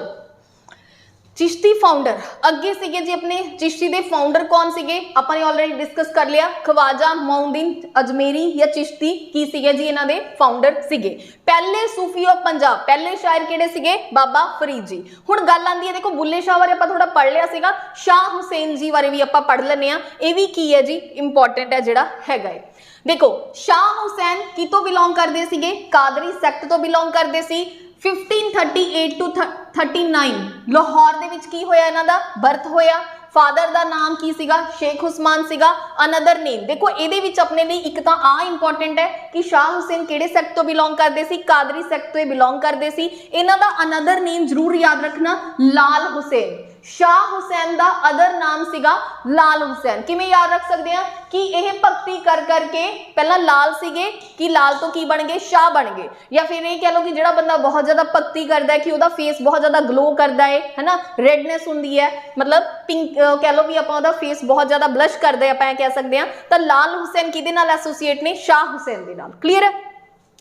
चिश्ती फाउंडर अगे सीगे जी, अपने चिश्ती दे फाउंडर कौन सीगे, आपने ऑलरेडी डिस्कस कर लिया, ख्वाजा मोइनुद्दीन अजमेरी या चिश्ती की सीगे जी, इन्हां दे फाउंडर सीगे। पहले सूफी ऑफ पंजाब, पहले शायर किहड़े सीगे, बाबा फरीद जी। हुण गल आंदी है, देखो बुल्ले शाह बारे आपां थोड़ा पढ़ लिया सीगा, शाह हुसैन जी बारे भी आपां पढ़ लैंदे आ, ये भी की है जी, इंपॉर्टेंट है जिहड़ा हैगा है। देखो शाह हुसैन की तो बिलोंग करते सीगे, कादरी सैक्ट तो बिलोंग करते सी। 1538 to 39 लाहौर दे विच की होया, इन्हां दा बर्थ होया। फादर दा नाम की सीगा, शेख उस्मान सीगा। अनदर नेम देखो ਇਹਦੇ ਵਿੱਚ ਆਪਣੇ ਲਈ ਇੱਕ ਤਾਂ ਆ ਇੰਪੋਰਟੈਂਟ ਹੈ ਕਿ ਸ਼ਾਹ ਹੁਸੈਨ ਕਿਹੜੇ ਸੈਕਟ ਤੋਂ ਬਿਲੋਂਗ ਕਰਦੇ ਸੀ, ਕਾਦਰੀ ਸੈਕਟ ਤੋਂ ਬਿਲੋਂਗ ਕਰਦੇ ਸੀ। ਇਹਨਾਂ ਦਾ ਅਨਦਰ ਨੇਮ ਜ਼ਰੂਰ ਯਾਦ ਰੱਖਣਾ, ਲਾਲ ਹੁਸੈਨ। शाह हुसैन दा अदर नाम सीगा लाल हुसैन। किवें याद रख सकते हैं कि यह भगती कर करके पहला लाल सीगे कि लाल तो की बन गए, शाह बन गए। या फिर ये कह लो कि जिहड़ा बंदा बहुत ज़्यादा भगती करता है कि उसका फेस बहुत ज़्यादा ग्लो करता है ना, रेडनेस होंदी है, मतलब पिंक कह लो भी आपां उहदा फेस बहुत ज़्यादा ब्लश करता है, आपां कह सकते हैं। तो लाल हुसैन किहदे नाल एसोसीएट ने, शाह हुसैन दे नाल। क्लीयर है,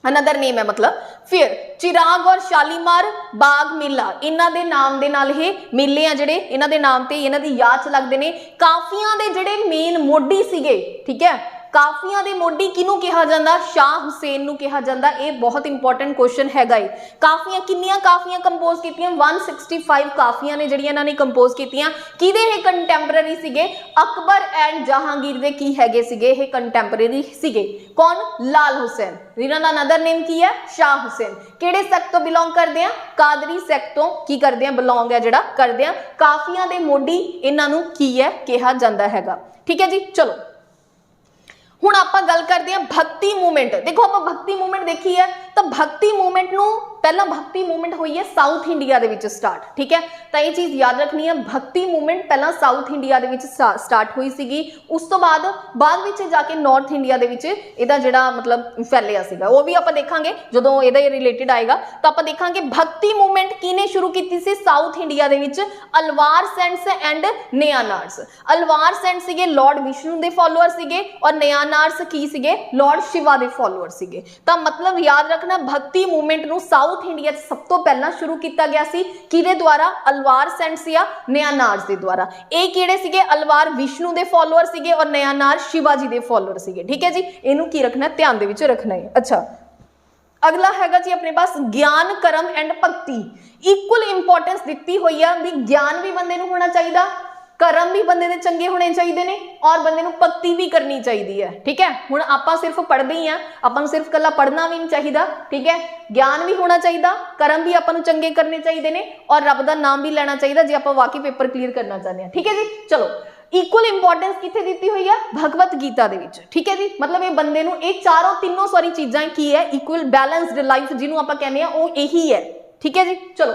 अनदर नेम है मतलब। फिर चिराग और शालीमार बाग मेला, इन्हां दे नाम दे नाल ये मेले आ जिहड़े इन्हां दे नाम ते इन्हां दी याद च लगदे ने। काफियां दे जिहड़े मेन मोढी सीगे, ठीक है, काफियां दे मोढी किहनूं कहा जांदा, शाह हुसैन नूं कहा जांदा। ये बहुत इंपॉर्टेंट क्वेश्चन हैगा है। काफियां कितनियां काफियां कंपोज कीतियां, 165 काफियां ने जिहड़ियां इन्हां ने कंपोज कीतियां। किहदे ये कंटैंपरेरी सीगे, अकबर एंड जहांगीर दे की हैगे सीगे, ये कंटैंपरेरी सीगे। कौन, लाल हुसैन। इन्हां दा अनदर नेम की है, शाह हुसैन। किहड़े सैक्ट तो बिलोंग करदे हैं, कादरी सैक्ट तो की करदे हैं, बिलोंग है जिहड़ा करदे हैं। काफियां दे मोढी इन्हां नूं की है कहा जांदा हैगा। ठीक है जी, चलो हुण आपां गल करते हैं भक्ति मूवमेंट। देखो आपां भक्ति मूवमेंट देखी है, तो भक्ति मूवमेंट नूं पहला भक्ति मूवमेंट हुई है साउथ इंडिया दे विच स्टार्ट। ठीक है, तो ये चीज़ याद रखनी है, भक्ति मूवमेंट पहला साउथ इंडिया दे विच स्टार्ट हुई सीगी। उस तो बाद विच जाके नॉर्थ इंडिया दे विच इहदा जिहड़ा मतलब फैलिया सीगा, वो भी आपां देखांगे जदों इहदा रिलेटेड आएगा। तो आपां देखांगे भक्ति मूवमेंट किने शुरू कीती सी साउथ इंडिया दे विच, Alvar saints and Nayanars. Alvar saints सीगे लॉर्ड विष्णु दे फॉलोअर सीगे, और नयानार्स की सीगे, लॉर्ड शिवा दे फॉलोअर सीगे। तो मतलब याद रखना, भक्ति मूवमेंट नूं साउथ इंडिया सब तो पहला शुरू किया गया सी किहदे द्वारा, अलवार सेंट्स या नयानार्स दे द्वारा। ये किहड़े सीगे, अलवार विष्णु दे फॉलोअर सीगे और नयानार शिवाजी दे फॉलोअर सीगे। ठीक है जी, इनू की रखना, ध्यान दे विच रखना है। अच्छा, अगला हैगा जी अपने पास ज्ञान, कर्म एंड भक्ति। इक्वल इंपॉर्टेंस दिती हुई है भी, ज्ञान भी बंदे नूं होना चाहिए, कर्म भी बंदे दे चंगे होने चाहिए ने, और बंदे नूं भक्ति भी करनी चाहिए है। ठीक है, हुण आपां सिर्फ पढ़दे ही हैं, आपां नूं सिर्फ कल्ला पढ़ना भी नहीं चाहिए। ठीक है, ज्ञान भी होना चाहिए, कर्म भी आपां नूं चंगे करने चाहिए ने, और रब दा नाम भी लेना चाहिए जे आपां वाकई पेपर क्लीयर करना चाहते हैं। ठीक है जी, चलो इक्वल इंपॉर्टेंस कित्थे दित्ती हुई है, भगवत गीता दे विच। ठीक है जी, मतलब ये बंदे नूं ये चारों तीनों सारी चीज़ां की है, इक्वल बैलेंस्ड लाइफ जिन्हों आपां कहने हैं वो यही है। ठीक है जी, चलो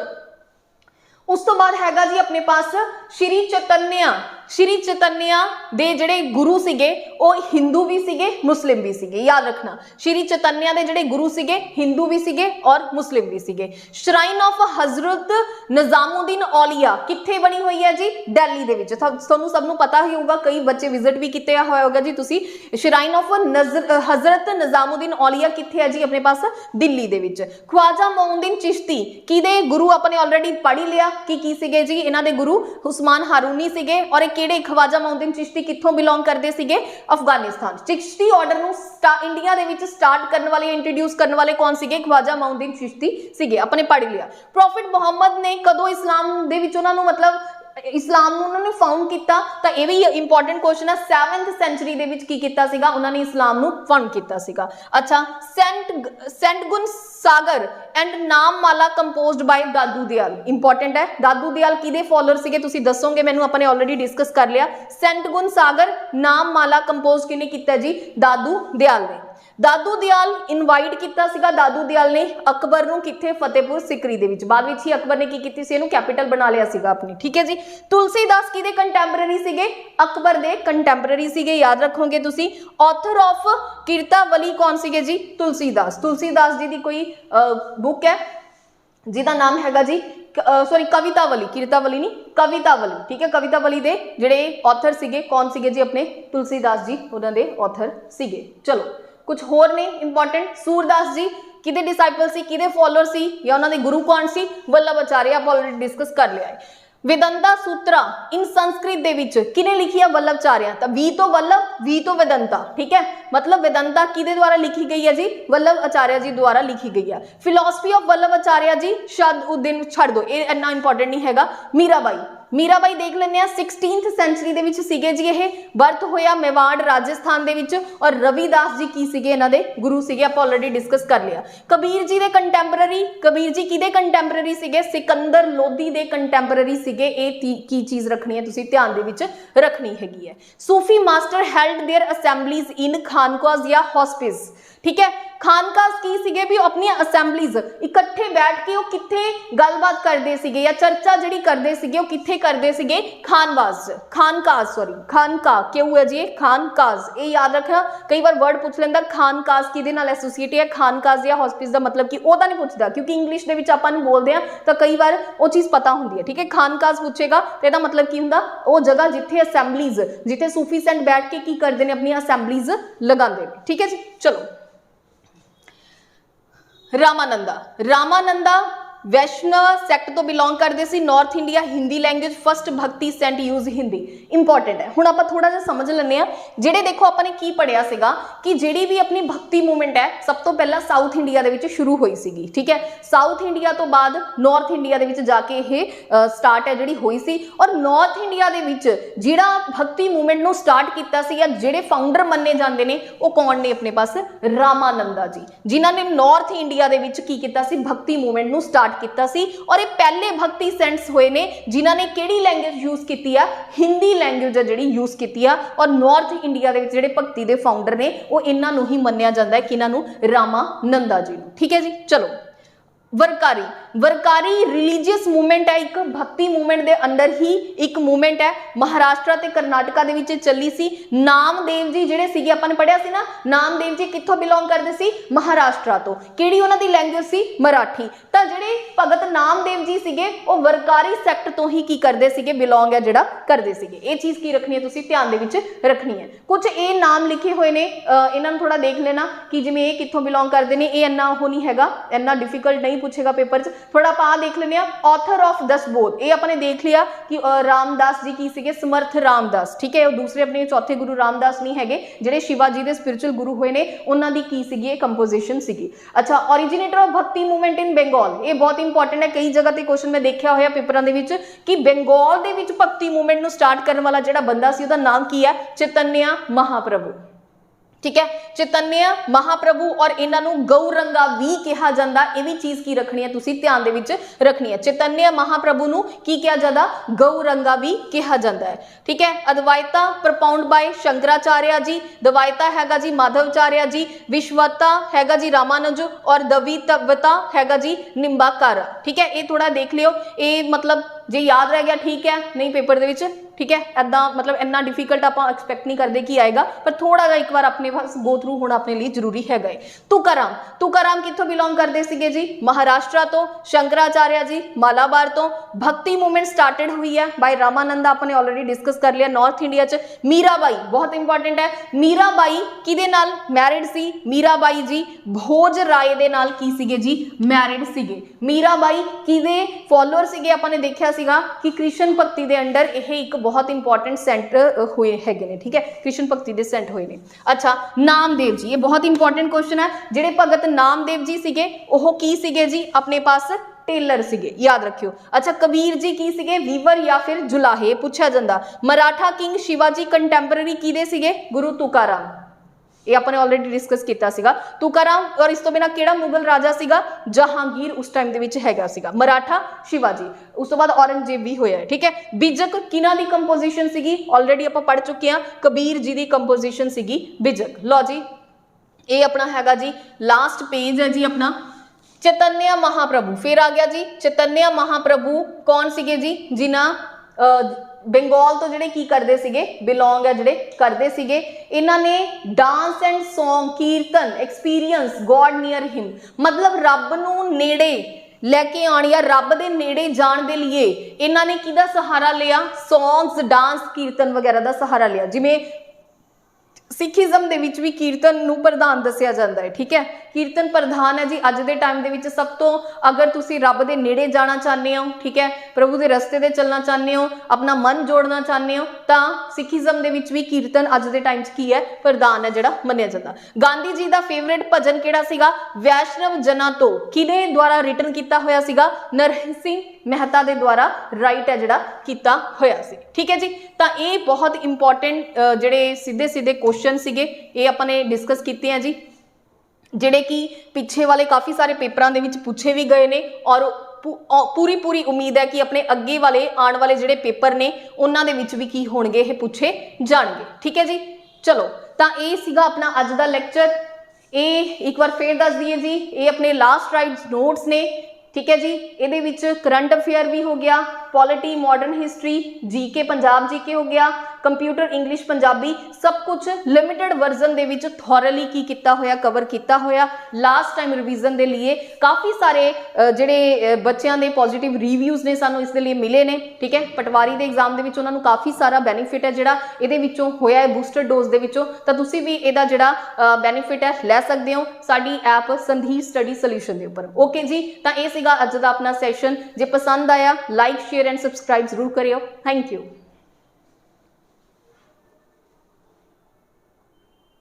उस तो बाद हैगा जी अपने पास श्री चैतन्य। श्री चैतन्य दे जिहड़े गुरु सीगे वो हिंदू भी सीगे, मुस्लिम भी सीगे। याद रखना, श्री चैतन्य दे जिहड़े गुरु सीगे हिंदू भी सीगे और मुस्लिम भी सीगे। श्राइन ऑफ हजरत निजामुद्दीन औलिया कित्थे बनी हुई है जी, दिल्ली दे विच। तुहानूं सब नूं पता ही होगा, कई बच्चे विजिट भी किते होया होगा जी तुसी। श्राइन ऑफ हजरत निजामुद्दीन औलिया कित्थे है जी, अपने पास दिल्ली दे विच। ख्वाजा मोइनुद्दीन चिश्ती किहदे गुरु अपने ऑलरेडी पढ़ ही लिया कि की सीगे जी, इन्हां दे गुरु उस्मान हारूनी सीगे। और किहड़े ख्वाजा मोइनुद्दीन चिश्ती कित्थों बिलोंग करते सीगे, अफगानिस्तान। चिश्ती ऑर्डर नूं इंडिया दे विच स्टार्ट करने वाले, इंट्रोड्यूस करने वाले कौन सीगे, ख्वाजा मोइनुद्दीन चिश्ती सीगे। अपने पढ़ लिया। प्रॉफिट मुहम्मद ने कदों इस्लाम दे विच उन्हां नूं मतलब इस्लाम नूं उन्होंने फाउंड किया, तो यह भी इंपॉर्टेंट क्वेश्चन है। 7th सेंचुरी दे विच की कीता सीगा, उन्होंने इस्लाम नूं फाउंड किया सीगा। अच्छा, सेंट गुन Sagar and Nam Mala composed by Dadu Dayal. Important है, दादू दयाल किहदे फॉलोअर सीगे तुसीं दसोगे, मैनूं अपने ऑलरेडी डिस्कस कर लिया। सेंट गुन सागर नाम माला कंपोज किहने कीता जी, दादू दयाल ने। दादू दयाल इनवाइट किया सीगा, दादू दयाल ने अकबर नूं कित्थे, फतेहपुर सिकरी दे विच। बाद विच ही अकबर ने की कीती सी, इहनूं कैपिटल बना लिया सीगा अपनी। ठीक है जी, तुलसीदास किहदे कंटैंपरेरी सीगे, अकबर दे कंटैंपरेरी सीगे। याद रखोगे तुसी। ऑथर ऑफ कीरतावली कौन सीगे जी, तुलसीदास। तुलसीदास जी दी कोई बुक है जिहदा नाम हैगा जी सॉरी कवितावली, कीरतावली नहीं कवितावली। ठीक है, कवितावली दे जिहड़े ऑथर सीगे कौन सीगे जी, अपने तुलसीदास जी उन्हां दे ऑथर सीगे। चलो कुछ होर ने इंपॉर्टेंट। सूरदास जी किहदे डिसाइपल सी, किहदे फॉलोअर सी, या उन्हां दे गुरु कौन सी, वल्लभाचार्य। आप ऑलरेडी डिस्कस कर लिया है। वेदंता सूत्रा इन संस्कृत दे विच किने लिखी है, वल्लभाचार्य। तो वी तो वल्लभ, वी तो वेदंता। ठीक है, मतलब वेदंता किहदे द्वारा लिखी गई है जी, वल्लभाचार्य जी द्वारा लिखी गई है। फिलोसफी ऑफ वल्लभाचार्य जी, शाद उद्दीन छड़ दो, ये इन्ना इंपॉर्टेंट नहीं हैगा। मीराबाई, मीराबाई देख लेने 16th सेंचुरी दे विच सीगे जी, ये बर्थ होया मेवाड़ राजस्थान दे विच, और रविदास जी की सीगे इन्हां दे गुरु सीगे, आपां ऑलरेडी डिस्कस कर लिया। कबीर जी दे कंटैंपररी, कबीर जी किहदे कंटैंपररी सीगे? सिकंदर लोधी दे कंटैंपररी सीगे। ये की चीज रखनी है, तुसीं ध्यान दे विच रखनी हैगी है। सूफी मास्टर हेल्ड देयर असेंबलीज इन खानकाज या हॉस्पिस, ठीक है। खानकाज की सीगे भी अपनी असेंबलीज इकट्ठे बैठ के वो किथे गलबात करते सीगे या चर्चा जिहड़ी करते सीगे, वो किथे करते सीगे? खानका क्यों है जी? खानकाज, ये याद रखना, कई बार वर्ड पूछ लेंदा खानकाज किहदे नाल एसोसीएट है, खानकाज या हॉस्पिस का मतलब कि ओहदा नहीं पूछदा, क्योंकि इंग्लिश दे विच आपां बोलदे आ तो कई बार वो चीज़ पता होंदी है, ठीक है। खानकाज पूछेगा तो इहदा मतलब की हुंदा? वो जगह जिथे असेंबलीज, जिथे सूफी सेंट बैठ के की करते हैं, अपनी असेंबलीज लगाते हैं, ठीक है जी। चलो, रामानंदा वैष्णव सैक्ट तो बिलोंग करते सी, north India, Hindi language, first bhakti saint use Hindi. Important है। हुण आपां थोड़ा जिहा समझ लैंदे आ, जिहड़े देखो आपने की पढ़िया सीगा कि जिहड़ी भी अपनी भक्ति मूवमेंट है सब तो पहला साउथ इंडिया दे विच शुरू होई सीगी, ठीक है। साउथ इंडिया तो बाद नॉर्थ इंडिया दे विच जाके ये स्टार्ट है जिहड़ी होई सी, और नॉर्थ इंडिया दे विच जिहड़ा भक्ति मूवमेंट नूं स्टार्ट कीता सी या जिहड़े फाउंडर मन्ने जांदे ने वो कौन ने अपने पास? रामानंदा जी, जिन्हां ने नॉर्थ इंडिया दे विच की कीता सी? भक्ति मूवमेंट नूं स्टार्ट किया सी। और ये पहले भक्ति सेंट्स हुए ने जिन्हां ने केड़ी लैंग्वेज यूज की है? हिंदी लैंग्वेज है जिहड़ी यूज की है। और नॉर्थ इंडिया दे विच जिहड़े भक्ति दे फाउंडर ने वो इन्हां नूं ही मन्निया जांदा है कि इन्हां नूं रामानंदा जी नूं, ठीक है जी। चलो, वरकारी रिलीजियस मूवमेंट है, एक भक्ति मूवमेंट दे अंदर ही एक मूवमेंट है, महाराष्ट्र ते कर्नाटका दे विच चली सी। नामदेव जी जिहड़े सीगे आपां ने पढ़िया सी ना, नामदेव जी कित्थों बिलोंग करदे सी? महाराष्ट्र तो। किहड़ी उन्हां दी लैंग्वेज सी? मराठी। तां जिहड़े भगत नामदेव जी सीगे वो वरकारी सैक्ट तो ही की करदे सीगे? बिलोंग है जिहड़ा करदे सीगे। ये चीज़ की रखनी है, तुसीं ध्यान दे विच रखनी है। कुछ ये नाम लिखे हुए ने, इन्हां नूं थोड़ा देख लेना कि जिवें ये कित्थों बिलोंग करदे ने। ये इन्ना हो नहीं हैगा, इन्ना डिफिकल्ट नहीं पूछेगा पेपर च। थोड़ा पा देख लेने, ऑथर ऑफ दशबोध, ये अपने देख लिया कि रामदास जी की सीगे? समर्थ रामदास, ठीक है। दूसरे अपने चौथे गुरु रामदास नहीं हैगे, जिहड़े शिवाजी दे स्पिरिचुअल गुरु हुए ने, उन्हां दी की सीगी? कंपोजिशन सीगी। अच्छा, ओरिजिनेटर ऑफ भक्ति मूवमेंट इन बंगाल, ये बहुत इंपॉर्टेंट है। कई जगह ते क्वेश्चन मैं देखा होया पेपरां दे विच कि बंगाल दे विच भक्ति मूवमेंट नूं स्टार्ट करने वाला जिहड़ा बंदा सी, उहदा नाम की है? चैतन्य महाप्रभु, ठीक है। चैतन्य महाप्रभु, और इन्हां नूं गौरंगा भी कहा जांदा। ये भी चीज़ की रखनी है, तुसीं ध्यान दे विच रखनी है। चैतन्य महाप्रभु नूं की कहा जांदा? गौरंगा भी कहा जांदा है, ठीक है। अद्वैता प्रपाउंड बाय शंकराचार्य जी, द्वैता हैगा जी माधवाचार्य जी, विश्वता हैगा जी रामानुज, और द्वितवता हैगा जी निंबाकारा, ठीक है। ये थोड़ा देख लियो, ये मतलब जे याद रह गया ठीक है, नहीं पेपर दे विच, ठीक है। ऐदा मतलब इन्ना डिफिकल्ट आप एक्सपैक्ट नहीं करते कि आएगा, पर थोड़ा जा एक बार अपने पास गो थ्रू होना अपने लिए जरूरी है। गए तुकाराम कित्थों बिलोंग करते सीगे जी? महाराष्ट्र तो। शंकराचार्य जी मालाबार तो। भक्ति मूवमेंट स्टार्टेड हुई है बाय रामानंदा, आपने ऑलरेडी डिस्कस कर लिया नॉर्थ इंडिया च। मीराबाई बहुत इंपॉर्टेंट है, मीराबाई किदे नाल मैरिड सी? मीराबाई जी भोज राय दे नाल की सीगे जी? मैरिड सीगे। मीराबाई किदे फॉलोअर सीगे? आपने देखा सीगा कि कृष्ण भक्ति दे अंडर यह एक बहुत इंपॉर्टेंट सेंट हुए है, ठीक है। कृष्ण भक्ति दे सेंट हुए ने। अच्छा, नामदेव जी, ये बहुत इंपॉर्टेंट क्वेश्चन है। जिहड़े भगत नामदेव जी सीगे ओह की सीगे जी? अपने पास टेलर सीगे, याद रखियो। अच्छा, कबीर जी की सीगे? वीवर या फिर जुलाहे, पूछा जांदा। मराठा किंग शिवाजी कंटैंपररी किदे सीगे? गुरु तुकाराम, ये अपने ऑलरेडी डिस्कस किया सीगा। तुकाराम, और इस तो बिना केड़ा मुगल राजा सीगा? जहांगीर उस टाइम दे विच हैगा सीगा। मराठा शिवाजी, उस तो बाद औरंगजेब भी होया है, ठीक है। बिजक किना दी कंपोजिशन सीगी? ऑलरेडी आपां पढ़ चुके हैं, कबीर जी दी कंपोजिशन सीगी बिजक। लो जी, ये अपना हैगा जी लास्ट पेज है जी अपना। चैतन्य महाप्रभु फिर आ गया जी। चैतन्य महाप्रभु कौन सीगे जी? जिन्हां बंगाल तो जिहड़े की करदे सीगे? बिलोंग है जिहड़े करदे सीगे। इन्हां ने डांस एंड सॉन्ग, कीर्तन, एक्सपीरियंस गॉड नियर हिम, मतलब रब नूं नेड़े लैके आने या रब दे नेड़े जाण दे लिए इन्हां ने किहदा सहारा लिया? सॉन्ग्स, डांस, कीर्तन वगैरह दा सहारा लिया। जिवें सिखिज्म दे विच भी कीर्तन नूं प्रधान दस्सिया जांदा है, ठीक है। कीर्तन प्रधान है जी अज दे टाइम दे विच सब तो। अगर तुसी रब दे नेड़े जाना चाहते हो, ठीक है, प्रभु दे रस्ते ते चलना चाहते हो, अपना मन जोड़ना चाहते हो, तां सिखिज्म दे विच भी कीर्तन अज दे टाइम च की है? प्रधान है जिहड़ा मन्निया जांदा। गांधी जी दा फेवरेट भजन किहड़ा सीगा? वैष्णव जना तो, किहदे द्वारा रिटन किया होया सीगा? नरसिंह ਮਹਿਤਾ ਦੇ ਦੁਆਰਾ ਰਾਈਟ ਹੈ ਜਿਹੜਾ ਕੀਤਾ ਹੋਇਆ ਸੀ। ਠੀਕ ਹੈ ਜੀ, ਤਾਂ ਇਹ ਬਹੁਤ ਇੰਪੋਰਟੈਂਟ ਜਿਹੜੇ ਸਿੱਧੇ ਸਿੱਧੇ ਕੁਐਸਚਨ ਸੀਗੇ ਇਹ ਆਪਾਂ ਨੇ ਡਿਸਕਸ ਕੀਤੇ ਆ ਜੀ, ਜਿਹੜੇ ਕਿ ਪਿੱਛੇ ਵਾਲੇ ਕਾਫੀ ਸਾਰੇ ਪੇਪਰਾਂ ਦੇ ਵਿੱਚ ਪੁੱਛੇ ਵੀ ਗਏ ਨੇ ਔਰ ਪੂਰੀ ਉਮੀਦ ਹੈ ਕਿ ਆਪਣੇ ਅੱਗੇ ਵਾਲੇ ਆਉਣ ਵਾਲੇ ਜਿਹੜੇ ਪੇਪਰ ਨੇ ਉਹਨਾਂ ਦੇ ਵਿੱਚ ਵੀ ਕੀ ਹੋਣਗੇ, ਇਹ ਪੁੱਛੇ ਜਾਣਗੇ। ਠੀਕ ਹੈ ਜੀ, ਚਲੋ ਤਾਂ ਇਹ ਸੀਗਾ ਆਪਣਾ ਅੱਜ ਦਾ ਲੈਕਚਰ। ਇਹ ਇੱਕ ਵਾਰ ਫੇਰ ਦੱਸ ਦਈਏ ਜੀ, ਇਹ ਆਪਣੇ ਲਾਸਟ ਰਾਈਟਸ ਨੋਟਸ ਨੇ। ठीक है जी, ये करंट अफेयर भी हो गया, polity, modern history, GK Punjab GK हो गया, कंप्यूटर इंग्लिश पंजाबी, सब कुछ लिमिटेड वर्जन दे विच थॉरली की किया होया, कवर किया होया। लास्ट टाइम रिवीजन दे लिए काफ़ी सारे जिहड़े बच्चों के पॉजिटिव रिव्यूज़ ने सानू इस दे लिए मिले ने। ठीक है, पटवारी के एग्जाम दे विच उन्हां नू काफ़ी सारा बेनीफिट है जिहड़ा इहदे विचों होया है बूस्टर डोज दे विचों, तां तुसीं भी इहदा जिहड़ा बेनीफिट है लै सकदे हो साडी ऐप संधीर स्टडी सोल्यूशन के उपर। ओके जी, तां इह सीगा अज दा अपना सैशन। जे पसंद आया लाइक शेयर एंड सबसक्राइब जरूर करियो। Thank you.